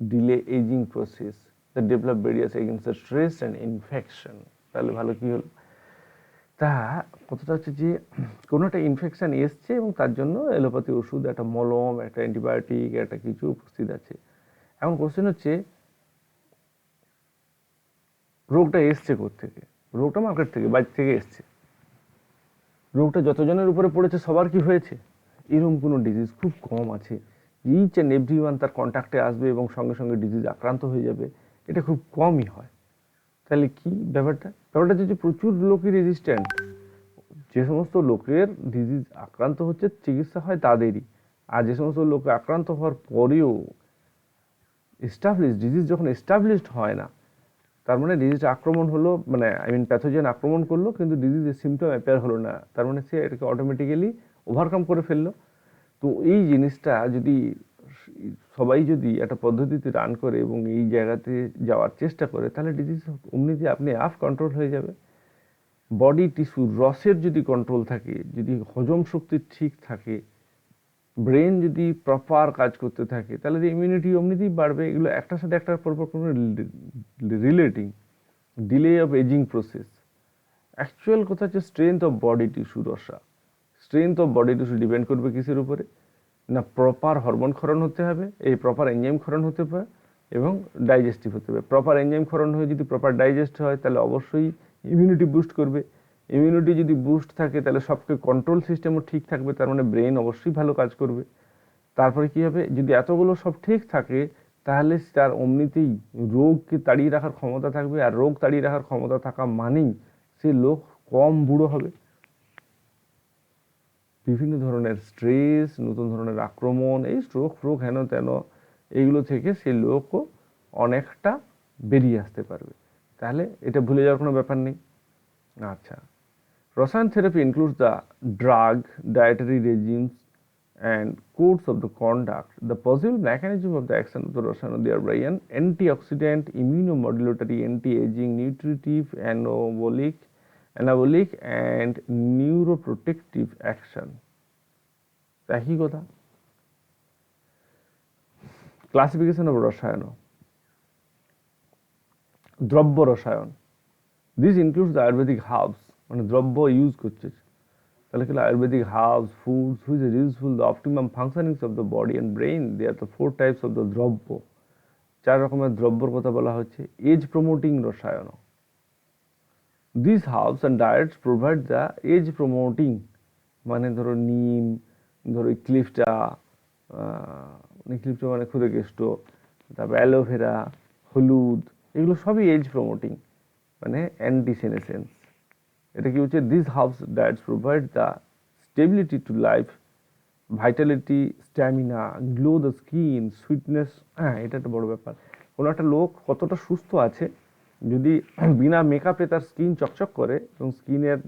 delay aging process, the develop barriers against the stress and infection. তাহলে ভালো কি হলো, তা কতটা হচ্ছে যে কোনো একটা ইনফেকশন এসছে এবং তার জন্য এলোপ্যাথি ওষুধ, একটা মলম, একটা অ্যান্টিবায়োটিক, একটা কিছু উপস্থিত আছে। এখন কোশ্চেন হচ্ছে রোগটা এসছে কোত্থেকে? রোগটা মার্কেট থেকে, বাইরে থেকে এসছে। রোগটা যতজনের উপরে পড়েছে সবার কি হয়েছে? এরকম কোনো ডিজিজ খুব কম আছে। ইচ অ্যান্ড এভরি ওয়ান তার কন্ট্যাক্টে আসবে এবং সঙ্গে সঙ্গে ডিজিজ আক্রান্ত হয়ে যাবে, এটা খুব কমই হয়। তাহলে কি ব্যাপারটা? ব্যাপারটা হচ্ছে যে প্রচুর লোকই রেজিস্ট্যান্ট। যে সমস্ত লোকের ডিজিজ আক্রান্ত হচ্ছে চিকিৎসা হয় তাদেরই, আর যে সমস্ত লোক আক্রান্ত হওয়ার পরেও ডিজিজ যখন এস্টাবলিশড হয় না, তার মানে ডিজিজ আক্রমণ হলো, মানে প্যাথোজেন আক্রমণ করলো কিন্তু ডিজিজের সিমটম অ্যাপিয়ার হলো না, তার মানে সে এটাকে অটোমেটিক্যালি ওভারকাম করে ফেললো। তো এই জিনিসটা যদি সবাই যদি একটা পদ্ধতিতে রান করে এবং এই জায়গাতে যাওয়ার চেষ্টা করে, তাহলে ডিজিজ অমনিতে আপনি কন্ট্রোল হয়ে যাবে। বডি টিস্যু রসের যদি কন্ট্রোল থাকে, যদি হজম শক্তি ঠিক থাকে, ব্রেন যদি প্রপার কাজ করতে থাকে, তাহলে ইমিউনিটি অমনিতেই বাড়বে। এগুলো একটার সাথে একটার পর কোনো relating, delay of aging process. Actual কথা হচ্ছে স্ট্রেংথ অফ বডি টিস্যু রসা। Strength of body tissue depend করবে কিসের উপরে? না প্রপার হরমোন ক্ষরণ হতে হবে, এই প্রপার এনজাইম ক্ষরণ হতে হবে এবং ডাইজেস্টিভ হতে হবে। প্রপার এনজাইম ক্ষরণ হয়ে যদি প্রপার ডাইজেস্ট হয়, তাহলে অবশ্যই ইমিউনিটি বুস্ট করবে। ইমিউনিটি যদি বুস্ট থাকে, তাহলে সবকে কন্ট্রোল সিস্টেমও ঠিক থাকবে, তার মানে ব্রেন অবশ্যই ভালো কাজ করবে। তারপরে কি হবে? যদি এতগুলো সব ঠিক থাকে, তাহলে তার অমনিতেই রোগকে তাড়িয়ে রাখার ক্ষমতা থাকবে, আর রোগ তাড়িয়ে রাখার ক্ষমতা থাকা মানেই সে লোক কম বুড়ো হবে। বিভিন্ন ধরনের স্ট্রেস, নতুন ধরনের আক্রমণ, এই স্ট্রোক ফ্রোক হেন তেন, এইগুলো থেকে সে লোকও অনেকটা বেরিয়ে আসতে পারবে। তাহলে এটা ভুলে যাওয়ার কোনো ব্যাপার নেই। আচ্ছা, রসায়ন therapy includes the drug, dietary রেজিমস and codes of the conduct. The possible mechanism of the action of the Rosano, they are by an antioxidant, immunomodulatory, anti-aging, nutritive, anabolic and neuroprotective action. একই কথা। Classification of রসায়ন, দ্রব্য রসায়ন। This includes the Ayurvedic herbs, মানে দ্রব্য use করছে, তাহলে কি Ayurvedic herbs, foods which are useful the optimum functionings of the body and brain. They are the 4 types of the দ্রব্য। 4 রকমের দ্রব্যর কথা বলা হচ্ছে। এজ প্রমোটিং রসায়ন, this herbs and diets provide the age promoting, মানে ধরো নিম, ধরো ক্লিফটা, মানে ক্ষুরকেষ্ট, তারপর অ্যালোভেরা, হলুদ, এগুলো সবই এজ প্রমোটিং, মানে অ্যান্টিসেনেসেন্স। এটা কি হচ্ছে? This herbs diets provide the stability to life, Vitality, stamina, glow the skin, sweetness. হ্যাঁ, এটা একটা বড় ব্যাপার। কোনো একটা লোক কতটা সুস্থ আছে, যদি বিনা মেকআপে তার স্কিন চকচক করে এবং স্কিনের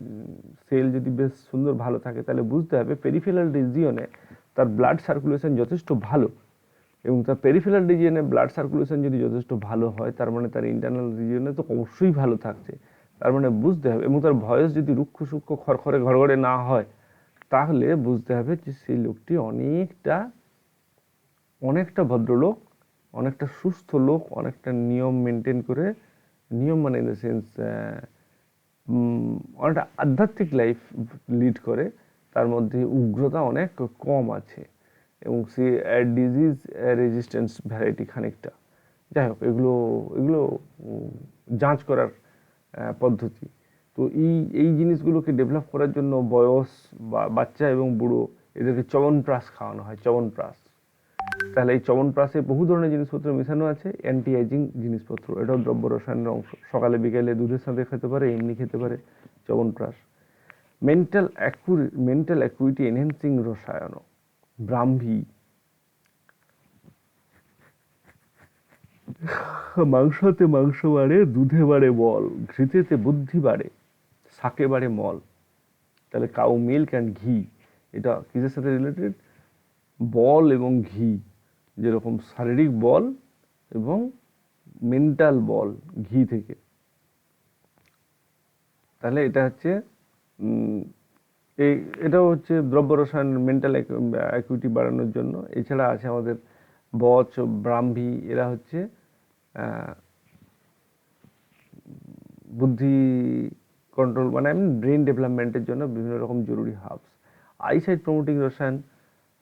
সেল যদি বেশ সুন্দর ভালো থাকে, তাহলে বুঝতে হবে পেরিফেরাল রিজিয়নে তার ব্লাড সার্কুলেশন যথেষ্ট ভালো। এবং তার পেরিফেরাল রিজিয়নে ব্লাড সার্কুলেশন যদি যথেষ্ট ভালো হয়, তার মানে তার ইন্টারনাল রিজিয়নে তো অবশ্যই ভালো থাকছে। তার মানে বুঝতে হবে, এবং তার ভয়েস যদি রুক্ষ সূক্ষ্ম খড়খড়ে ঘড়ঘড়ে না হয়, তাহলে বুঝতে হবে যে সেই লোকটি অনেকটা ভদ্রলোক, অনেকটা সুস্থ লোক, অনেকটা নিয়ম মেনটেন করে, নিয়ম মানে ইন দ্য সেন্স অনেকটা আধ্যাত্মিক লাইফ লিড করে, তার মধ্যে উগ্রতা অনেক কম আছে এবং সে ডিজিজ রেজিস্ট্যান্স ভ্যারাইটি খানিকটা। যাই হোক, এগুলো যাঞ্চ করার পদ্ধতি। তো এই জিনিসগুলোকে ডেভেলপ করার জন্য বয়স বা বাচ্চা এবং বুড়ো এদেরকে চ্যবনপ্রাশ খাওয়ানো হয়, চ্যবনপ্রাশ। তাহলে এই চ্যবনপ্রাশে বহু ধরনের জিনিসপত্র মেশানো আছে, অ্যান্টি এজিং জিনিসপত্র। এটাও দ্রব্য রসায়নের অংশ। সকালে বিকেলে দুধের সাথে খেতে পারে, এমনি খেতে পারে চ্যবনপ্রাশ। মেন্টাল অ্যাকুইটি এনহ্যান্সিং রসায়ন, ব্রাহ্মী। মাংসতে মাংস বাড়ে, দুধে বাড়ে বল, ঘৃতেতে বুদ্ধি বাড়ে, শাকে বাড়ে মল। তাহলে কাউ মিল্ক অ্যান্ড ঘি এটা কিসের সাথে রিলেটেড? বল এবং ঘি, যেরকম শারীরিক বল এবং মেন্টাল বল ঘি থেকে। তাহলে এটা হচ্ছে এই এটাও হচ্ছে দ্রব্য রসায়ন মেন্টাল অ্যাকুইটি বাড়ানোর জন্য। এছাড়া আছে আমাদের বচ, ব্রাহ্মী, এরা হচ্ছে বুদ্ধি কন্ট্রোল মানে ব্রেন ডেভেলপমেন্টের জন্য বিভিন্ন রকম জরুরি হার্বস। আইসাইট প্রমোটিং রসায়ন,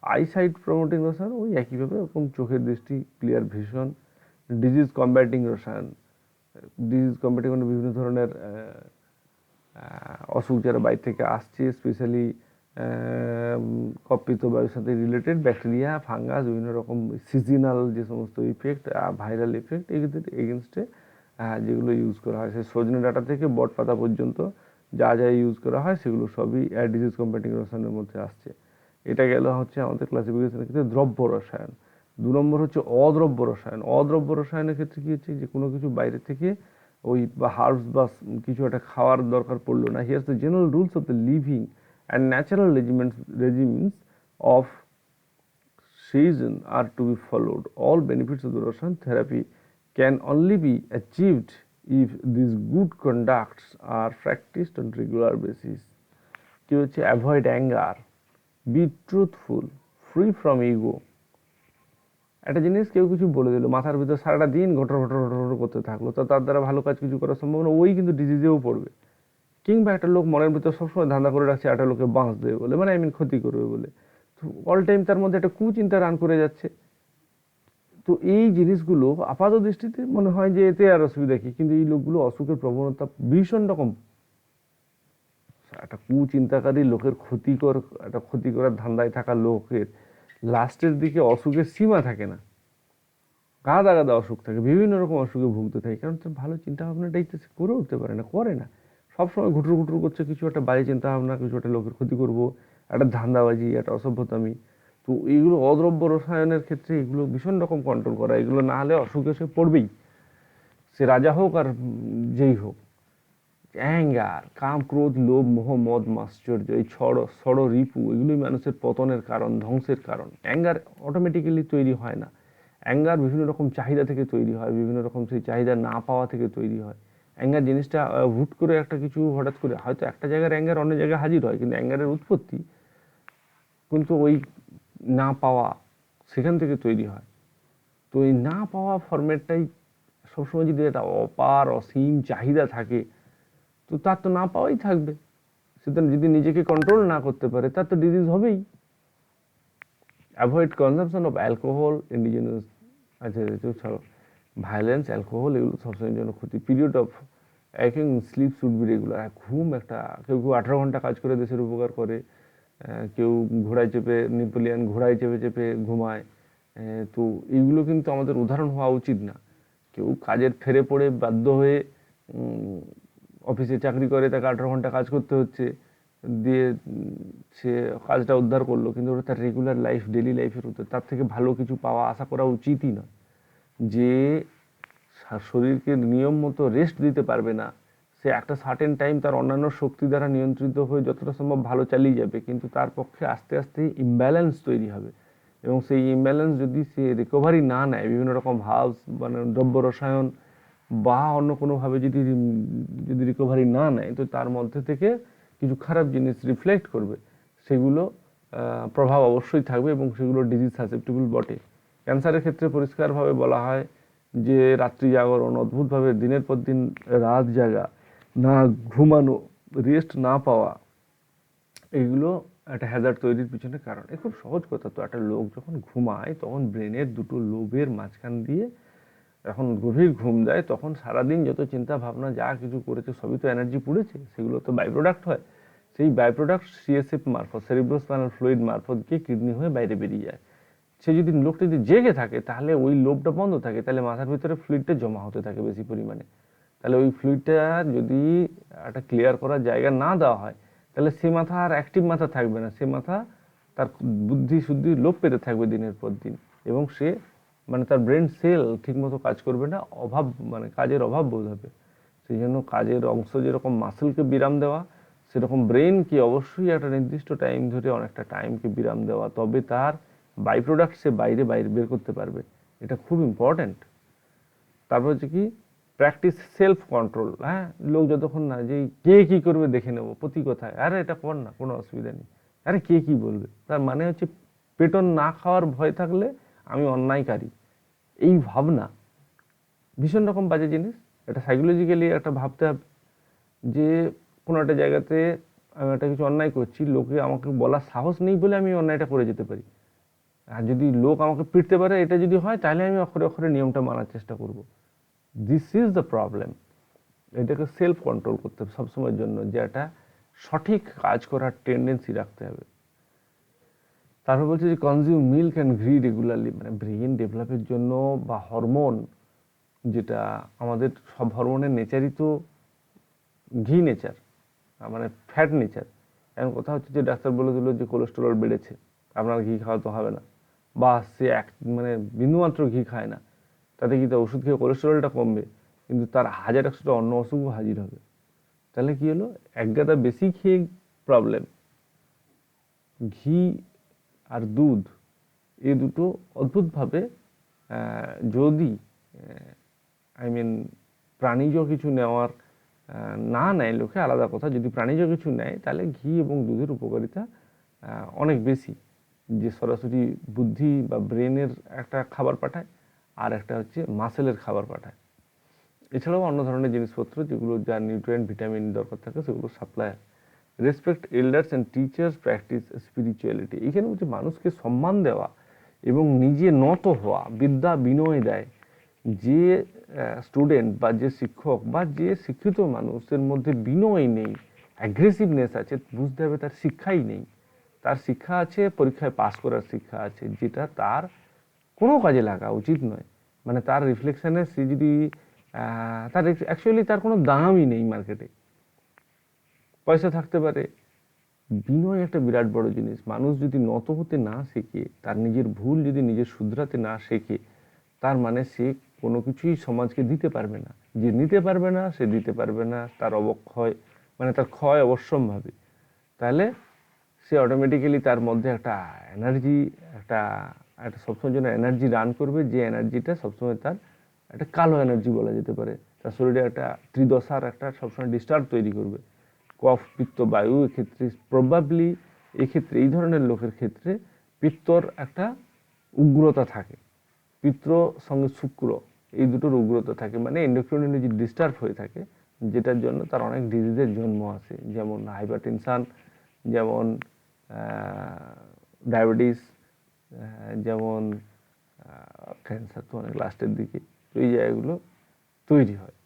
আইসাইট প্রমোটিং রসায়ন ওই একইভাবে এরকম চোখের দৃষ্টি, ক্লিয়ার ভিশন। ডিজিজ কম্ব্যাটিং রসায়ন, ডিজিজ কম্ব্যাটিং মানে বিভিন্ন ধরনের অসুখ যারা বাইরে থেকে আসছে, স্পেশালি কপ্পিত বায়ুর সাথে রিলেটেড ব্যাকটেরিয়া, ফাঙ্গাস, বিভিন্ন রকম সিজনাল যে সমস্ত ইফেক্ট, ভাইরাল ইফেক্ট, এগুলোর এগেনস্টে যেগুলো ইউজ করা হয়, সেই সজনে ডাঁটা থেকে বট পাতা পর্যন্ত যা যা ইউজ করা হয় সেগুলো সবই ডিজিজ কম্ব্যাটিং রসায়নের মধ্যে আসছে। এটা গেল হচ্ছে আমাদের ক্লাসিফিকেশনের ক্ষেত্রে দ্রব্য রসায়ন। 2 নম্বর হচ্ছে অদ্রব্য রসায়ন। অদ্রব্য রসায়নের ক্ষেত্রে কি হচ্ছে, যে কোনো কিছু বাইরে থেকে ওই বা হার্বস বা কিছু একটা খাওয়ার দরকার পড়লো না। Here's the general rules of the living and natural regiments of season are to be followed. All benefits of the Roshan therapy can only be achieved if these good conducts are practiced on regular basis. কি হচ্ছে, avoid anger, be truthful, free from ego. একটা জিনিস কেউ কিছু বলে দিল, মাথার ভিতর সারাটা দিন ঘটর ঘটর ঘটর ঘটর করতে থাকলো, তো তার দ্বারা ভালো কাজ কিছু করার সম্ভাবনা, ওই কিন্তু ডিজিজেও পড়বে। কিংবা একটা লোক মনের ভিতর সবসময় ধান্দা করে রাখছে একটা লোকে বাঁশ দেবে বলে, মানে ক্ষতি করবে বলে, তো অল টাইম তার মধ্যে একটা কুচিন্তা রান করে যাচ্ছে। তো এই জিনিসগুলো আপাত দৃষ্টিতে মনে হয় যে এতে আর অসুবিধা কি, কিন্তু এই লোকগুলো অসুখের প্রবণতা ভীষণ রকম। একটা কুচিন্তাকারী লোকের একটা ক্ষতি করার ধান্দায় থাকা লোকের লাস্টের দিকে অসুখের সীমা থাকে না, গাদা গাদা অসুখ থাকে, বিভিন্ন রকম অসুখে ভুগতে থাকে, কারণ তার ভালো চিন্তা ভাবনাটাই তো সে করে উঠতে পারে না, করে না। সবসময় ঘুটুর ঘুটুর করছে কিছু একটা বাজে চিন্তা ভাবনা, কিছু একটা লোকের ক্ষতি করবো, একটা ধান্দাবাজি, একটা অসভ্যতামি। তো এইগুলো অদ্রব্য রসায়নের ক্ষেত্রে এগুলো ভীষণ রকম কন্ট্রোল করা, এগুলো না হলে অসুখে সে পড়বেই, সে রাজা হোক আর যেই হোক। অ্যাঙ্গার, কাম, ক্রোধ, লোভ, মোহ, মদ, মাশ্চর্য, এই ষড় রিপু, এগুলোই মানুষের পতনের কারণ, ধ্বংসের কারণ। অ্যাঙ্গার অটোমেটিক্যালি তৈরি হয় না, অ্যাঙ্গার বিভিন্ন রকম চাহিদা থেকে তৈরি হয়, বিভিন্ন রকম সেই চাহিদা না পাওয়া থেকে তৈরি হয়। অ্যাঙ্গার জিনিসটা হুট করে একটা কিছু হঠাৎ করে, হয়তো একটা জায়গার অ্যাঙ্গার অন্য জায়গায় হাজির হয়, কিন্তু অ্যাঙ্গারের উৎপত্তি কিন্তু ওই না পাওয়া সেখান থেকে তৈরি হয়। তো এই না পাওয়া ফরম্যাটটাই সবসময় যদি একটা অপার অসীম চাহিদা থাকে, তো তার তো না পাওয়াই থাকবে। সুতরাং যদি নিজেকে কন্ট্রোল না করতে পারে তার তো ডিজিজ হবেই। Avoid consumption of alcohol, indigenous, আচ্ছা ছাড়ো, ভায়োলেন্স, অ্যালকোহল, এগুলো সবসময়ের জন্য ক্ষতি। Period of waking sleep should be regular. ঘুম একটা, কেউ 18 ঘন্টা কাজ করে দেশের উপকার করে, কেউ ঘোড়ায় চেপে, নেপোলিয়ান ঘোড়ায় চেপে চেপে ঘুমায়। তো এইগুলো কিন্তু আমাদের উদাহরণ হওয়া উচিত না। কেউ কাজের ফেরে পড়ে বাধ্য হয়ে অফিসে চাকরি করে, তাকে 18 ঘন্টা কাজ করতে হচ্ছে, দিয়ে সে কাজটা উদ্ধার করলো, কিন্তু ওটা তার রেগুলার লাইফ, ডেলি লাইফের উত্তর, তার থেকে ভালো কিছু পাওয়া আশা করা উচিতই নয়। যে শরীরকে নিয়ম মতো রেস্ট দিতে পারবে না, সে একটা সার্টেন টাইম তার অন্যান্য শক্তি দ্বারা নিয়ন্ত্রিত হয়ে যতটা সম্ভব ভালো চালিয়ে যাবে, কিন্তু তার পক্ষে আস্তে আস্তে ইমব্যালেন্স তৈরি হবে, এবং সেই ইমব্যালেন্স যদি সে রিকভারি না নেয়, বিভিন্ন রকম হার্বস মানে দ্রব্য রসায়ন বা অন্য কোনোভাবে যদি রিকভারি না নেয়, তো তার মধ্যে থেকে কিছু খারাপ জিনিস রিফ্লেক্ট করবে, সেগুলো প্রভাব অবশ্যই থাকবে, এবং সেগুলো ডিজিজ সাসেপ্টেবল বটে। ক্যান্সারের ক্ষেত্রে পরিষ্কারভাবে বলা হয় যে রাত্রি জাগরণ, অদ্ভুতভাবে দিনের পর দিন রাত জাগা, না ঘুমানো, রেস্ট না পাওয়া, এইগুলো একটা হ্যাজার্ড তৈরির পিছনে কারণ। এ খুব সহজ কথা, তো একটা লোক যখন ঘুমায় তখন ব্রেনের দুটো লোবের মাঝখান দিয়ে যখন গভীর ঘুম দেয়, তখন সারাদিন যত চিন্তা ভাবনা যা কিছু করেছে সবই তো এনার্জি পুড়েছে, সেগুলো তো বাই প্রোডাক্ট হয়। সেই বাই প্রোডাক্ট সিএসএফ মারফত, সেরিব্রোস্পাইনাল ফ্লুইড মারফত গিয়ে কিডনি হয়ে বাইরে বেরিয়ে যায়। সে যদি লোকটা যদি জেগে থাকে, তাহলে ওই লোবটা বন্ধ থাকে, তাহলে মাথার ভিতরে ফ্লুইডটা জমা হতে থাকে বেশি পরিমাণে। তাহলে ওই ফ্লুইডটা যদি একটা ক্লিয়ার করার জায়গা না দেওয়া হয়, তাহলে সে মাথা আর অ্যাক্টিভ মাথা থাকবে না, সে মাথা তার বুদ্ধি শুদ্ধি লোপ পেতে থাকবে দিনের পর দিন, এবং সে মানে তার ব্রেন সেল ঠিকমতো কাজ করবে না, অভাব মানে কাজের অভাব বোধ হবে। সেই জন্য কাজের অংশ যেরকম মাসেলকে বিরাম দেওয়া, সেরকম ব্রেনকে অবশ্যই একটা নির্দিষ্ট টাইম ধরে অনেকটা টাইমকে বিরাম দেওয়া, তবে তার বাই প্রোডাক্ট সে বাইরে বের করতে পারবে। এটা খুব ইম্পর্ট্যান্ট। তারপর হচ্ছে কি প্র্যাকটিস সেলফ কন্ট্রোল। হ্যাঁ, লোক যতক্ষণ না যে কে কি করবে দেখে নেবো প্রতি কথায়, আরে এটা কর না, কোনো অসুবিধা নেই, আরে কে কি বলবে, তার মানে হচ্ছে পেটন না খাওয়ার ভয় থাকলে আমি অন্যায়কারী। এই ভাবনা ভীষণ রকম বাজে জিনিস। এটা সাইকোলজিক্যালি একটা ভাবতে হবে যে কোনো একটা জায়গাতে আমি একটা কিছু অন্যায় করছি, লোকে আমাকে বলার সাহস নেই বলে আমি অন্যায়টা করে যেতে পারি। আর যদি লোক আমাকে পিটতে পারে এটা যদি হয়, তাহলে আমি অক্ষরে অক্ষরে নিয়মটা মানার চেষ্টা করব। This is the problem. এটাকে সেলফ কন্ট্রোল করতে হবে সবসময়ের জন্য, যে একটা সঠিক কাজ করার টেন্ডেন্সি রাখতে হবে। তারপর বলছে যে কনজিউম মিল্ক অ্যান্ড ঘি রেগুলারলি, মানে ব্রেন ডেভেলপের জন্য বা হরমোন, যেটা আমাদের সব হরমোনের নেচারই তো ঘি নেচার, মানে ফ্যাট নেচার। এখন কথা হচ্ছে যে ডাক্তার বলে দিল যে কোলেস্টেরল বেড়েছে, আপনার ঘি খাওয়াতে হবে না, বা সে মানে বিন্দুমাত্র ঘি খায় না, তাতে কি তার ওষুধ খেয়ে কোলেস্টেরলটা কমবে, কিন্তু তার 1000-100টা অন্য অসুখও হাজির হবে। তাহলে কি হলো, এক গাদা বেশি খেয়ে প্রবলেম। ঘি আর দুধ এই দুটো অদ্ভুতভাবে যদি প্রাণীজ কিছু নেওয়ার না নেয় লোকে আলাদা কথা, যদি প্রাণীজ কিছু নেয় তাহলে ঘি এবং দুধের উপকারিতা অনেক বেশি, যে সরাসরি বুদ্ধি বা ব্রেনের একটা খাবার পাঠায়, আর একটা হচ্ছে মাসেলের খাবার পাঠায়। এছাড়াও অন্য ধরনের জিনিসপত্র যেগুলো যার নিউট্রিয়েন্ট ভিটামিন দরকার থাকে সেগুলো supply. Respect elders and teachers, practice spirituality. এখানে হচ্ছে মানুষকে সম্মান দেওয়া এবং নিজে নত হওয়া, বিদ্যা বিনয় দেয়। যে স্টুডেন্ট বা যে শিক্ষক বা যে শিক্ষিত মানুষের মধ্যে বিনয় নেই, অ্যাগ্রেসিভনেস আছে, বুঝতে হবে তার শিক্ষাই নেই। তার শিক্ষা আছে পরীক্ষায় পাস করার শিক্ষা আছে, যেটা তার কোনো কাজে লাগা উচিত নয়। মানে তার রিফ্লেকশনে সে যদি তার অ্যাকচুয়ালি তার কোনো দামই নেই মার্কেটে, পয়সা থাকতে পারে। বিনয় একটা বিরাট বড় জিনিস। মানুষ যদি নত হতে না শেখে, তার নিজের ভুল যদি নিজে শুধরাতে না শেখে, তার মানে সে কোনো কিছুই সমাজকে দিতে পারবে না। যে নিতে পারবে না সে দিতে পারবে না, তার অবক্ষয় মানে তার ক্ষয় অবশ্যম্ভাবী। তাহলে সে অটোমেটিক্যালি তার মধ্যে একটা এনার্জি, একটা একটা সবসময়ের জন্য এনার্জি রান করবে, যে এনার্জিটা সবসময় তার একটা কালো এনার্জি বলা যেতে পারে। তার শরীরে একটা ত্রিদশার একটা সবসময় ডিস্টার্ব তৈরি করবে। কফ, পিত্ত, বায়ু, এক্ষেত্রে প্রবাবলি এক্ষেত্রে এই ধরনের লোকের ক্ষেত্রে পিত্তর একটা উগ্রতা থাকে, পিত্র সঙ্গে শুক্র এই দুটোর উগ্রতা থাকে, মানে এন্ডোক্রাইন এনার্জি ডিস্টার্ব হয়ে থাকে, যেটার জন্য তার অনেক ডিজিজের জন্ম আসে, যেমন হাইপারটেনশান, যেমন ডায়াবেটিস, যেমন ক্যান্সার তো অনেক লাস্টের দিকে, তো এই জায়গাগুলো তৈরি হয়।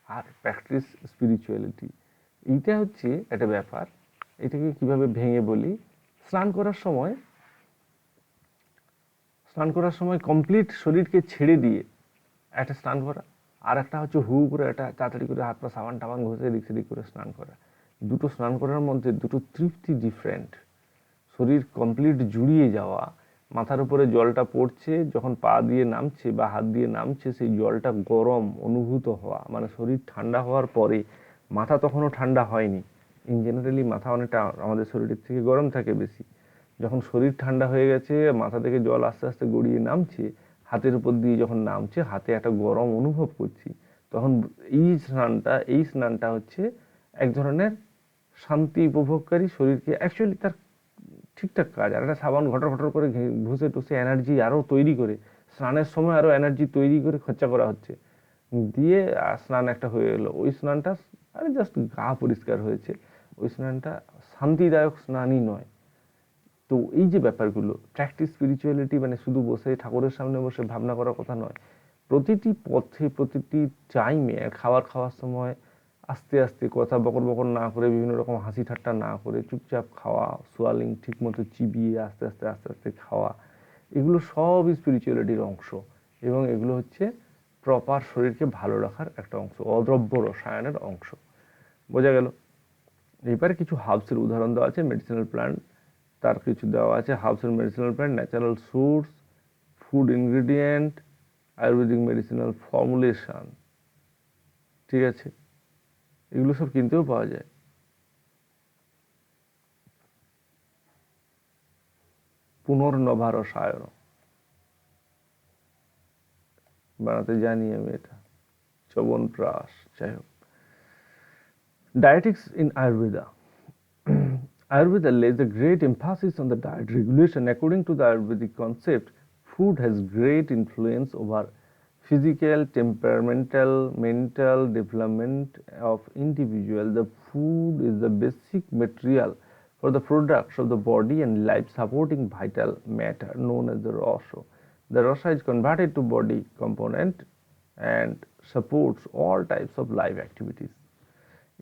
আর প্র্যাকটিস স্পিরিচুয়ালিটি, এইটা হচ্ছে একটা ব্যাপার। এটাকে কিভাবে ভেঙে বলি, স্নান করার সময় কমপ্লিট শরীরকে ছেড়ে দিয়ে একটা স্নান করা, আর একটা হচ্ছে হু করে একটা তাড়াতাড়ি করে হাত পা সাবান টাবান ঘষে এদিক সেদিক করে স্নান করা। দুটো স্নান করার মধ্যে দুটো তৃপ্তি ডিফারেন্ট। শরীর কমপ্লিট জুড়িয়ে যাওয়া, মাথার উপরে জলটা পড়ছে, যখন পা দিয়ে নামছে বা হাত দিয়ে নামছে, সেই জলটা গরম অনুভূত হওয়া, মানে শরীর ঠান্ডা হওয়ার পরে মাথা তখনও ঠান্ডা হয়নি। ইন জেনারেলি মাথা অনেকটা আমাদের শরীরের থেকে গরম থাকে বেশি। যখন শরীর ঠান্ডা হয়ে গেছে, মাথা থেকে জল আস্তে আস্তে গড়িয়ে নামছে, হাতের উপর দিয়ে যখন নামছে, হাতে একটা গরম অনুভব করছি, তখন এই স্নানটা হচ্ছে এক ধরনের শান্তি উপভোগকারী, শরীরকে অ্যাকচুয়ালি তার ঠিকঠাক কাজ। আর একটা সাবান ঘটর ঘটর করে ঘুষে টুসে এনার্জি আরও তৈরি করে, স্নানের সময় আরও এনার্জি তৈরি করে খরচা করা হচ্ছে, দিয়ে স্নান একটা হয়ে গেলো। ওই স্নানটা আরে জাস্ট গা পরিষ্কার হয়েছে, ওই স্নানটা শান্তিদায়ক স্নানই নয়। তো এই যে ব্যাপারগুলো, প্র্যাকটিস স্পিরিচুয়ালিটি মানে শুধু বসে ঠাকুরের সামনে বসে ভাবনা করার কথা নয়। প্রতিটি পথে, প্রতিটি টাইমে, খাওয়ার সময় আস্তে আস্তে কথা বকর বকর না করে, বিভিন্ন রকম হাসি ঠাট্টা না করে চুপচাপ খাওয়া, সোয়ালিং ঠিক মতো চিবিয়ে আস্তে আস্তে আস্তে আস্তে খাওয়া, এগুলো সবই স্পিরিচুয়ালিটির অংশ। এবং এগুলো হচ্ছে প্রপার শরীরকে ভালো রাখার একটা অংশ, অদ্রব্য রসায়নের অংশ। বোঝা গেল? এবারে কিছু হার্বসের উদাহরণ দেওয়া আছে, মেডিসিনাল প্ল্যান্ট তার কিছু দেওয়া আছে। Herbs and medicinal plant, natural source, food ingredient, Ayurvedic medicinal formulation, ঠিক আছে, এগুলো সব কিনতেও পাওয়া যায়। পুনর্নবা রসায়ন বানাতে জানি আমি এটা, চবনপ্রাশ, যাই হোক। Dietetics in Ayurveda. Ayurveda lays a great emphasis on the diet regulation. According to the Ayurvedic concept, food has great influence over physical, temperamental, mental development of individual. The food is the basic material for the products of the body and life supporting vital matter known as the rasa. The rasa is converted to body component and supports all types of life activities.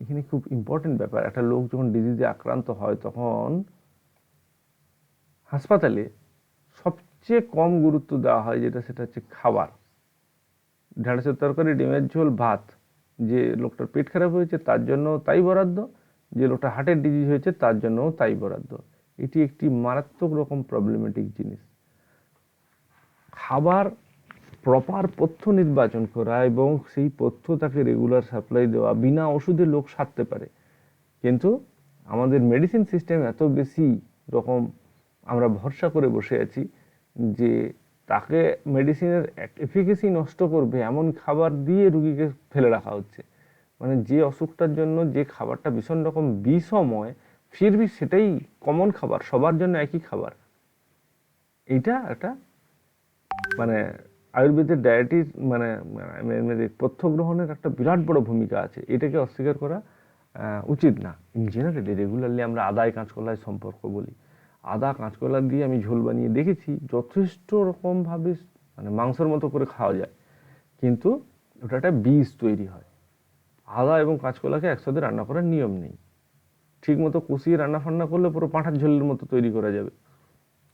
এখানে খুব important ব্যাপার, একটা লোক যখন ডিজিজে আক্রান্ত হয় তখন হাসপাতালে সবচেয়ে কম গুরুত্ব দেওয়া হয় যেটা, সেটা হচ্ছে খাবার। ঢেঁড়সের তরকারি, ডিমের ঝোল, ভাত। যে লোকটার পেট খারাপ হয়েছে তার জন্য তাই বরাদ্দ, যে লোকটা হার্টের ডিজিজ হয়েছে তার জন্যও তাই বরাদ্দ। এটি একটি মারাত্মক রকম প্রবলেমেটিক জিনিস। খাবার প্রপার পথ্য নির্বাচন করা এবং সেই পথ্য তাকে রেগুলার সাপ্লাই দেওয়া, বিনা ওষুধে লোক সারতে পারে। কিন্তু আমাদের মেডিসিন সিস্টেম এত বেশি রকম আমরা ভরসা করে বসে আছি যে তাকে মেডিসিনের এফিকেসি নষ্ট করবে এমন খাবার দিয়ে রুগীকে ফেলে রাখা হচ্ছে। মানে যে অসুখটার জন্য যে খাবারটা ভীষণ রকম বিষময়, ফিরবি সেটাই কমন খাবার, সবার জন্য একই খাবার। এইটা একটা মানে আয়ুর্বেদের ডায়েটির মানে পথ্য গ্রহণের একটা বিরাট বড় ভূমিকা আছে, এটাকে অস্বীকার করা উচিত না। ইন জেনারেলি রেগুলারলি আমরা আদায় কাঁচকলায় সম্পর্ক বলি, আদা কাঁচকলা দিয়ে আমি ঝোল বানিয়ে দেখেছি, যথেষ্ট রকমভাবে মানে মাংসের মতো করে খাওয়া যায়, কিন্তু ওটা একটা বীজ তৈরি হয়। আদা এবং কাঁচকলাকে একসাথে রান্না করার নিয়ম নেই, ঠিক মতো কষিয়ে রান্না ফান্না করলে পুরো পাঁঠার ঝোলের মতো তৈরি করা যাবে।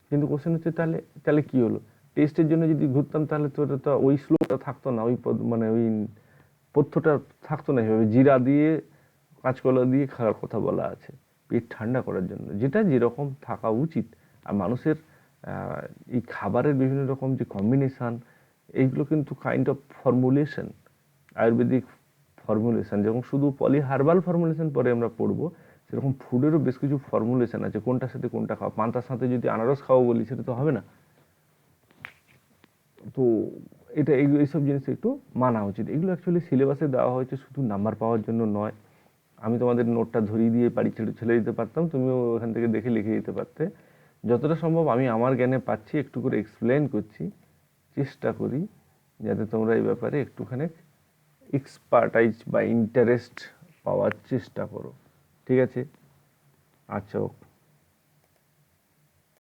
কিন্তু কোশ্চেন হচ্ছে তাহলে তাহলে কি হলো, টেস্টের জন্য যদি ঘুরতাম তাহলে তো এটা তো ওই স্লোটা থাকতো না, ওই মানে ওই পথ্যটা থাকতো না। এভাবে জিরা দিয়ে কাঁচকলা দিয়ে খাওয়ার কথা বলা আছে পেট ঠান্ডা করার জন্য, যেটা যেরকম থাকা উচিত। আর মানুষের এই খাবারের বিভিন্ন রকম যে কম্বিনেশান, এইগুলো কিন্তু kind of formulation, Ayurvedic formulation. যেমন শুধু পলি হার্বাল ফর্মুলেশন পরে আমরা পড়বো, সেরকম ফুডেরও বেশ কিছু ফর্মুলেশন আছে, কোনটার সাথে কোনটা খাওয়া। পান্তার সাথে যদি আনারস খাওয়া বলি সেটা তো হবে না। তো এটা এইসব জিনিস একটু মানা উচিত। এগুলো অ্যাকচুয়ালি সিলেবাসে দেওয়া হয়েছে শুধু নাম্বার পাওয়ার জন্য নয়। আমি তোমাদের নোটটা ধরিয়ে দিয়ে বাড়ি ছেড়ে দিতে পারতাম, তুমিও ওখান থেকে দেখে লিখে দিতে পারতে। যতটা সম্ভব আমি আমার জ্ঞানে পাচ্ছি একটু করে এক্সপ্লেন করছি, চেষ্টা করি যাতে তোমরা এই ব্যাপারে একটুখানি এক্সপার্টাইজ বা ইন্টারেস্ট পাওয়ার চেষ্টা করো। ঠিক আছে, আচ্ছা।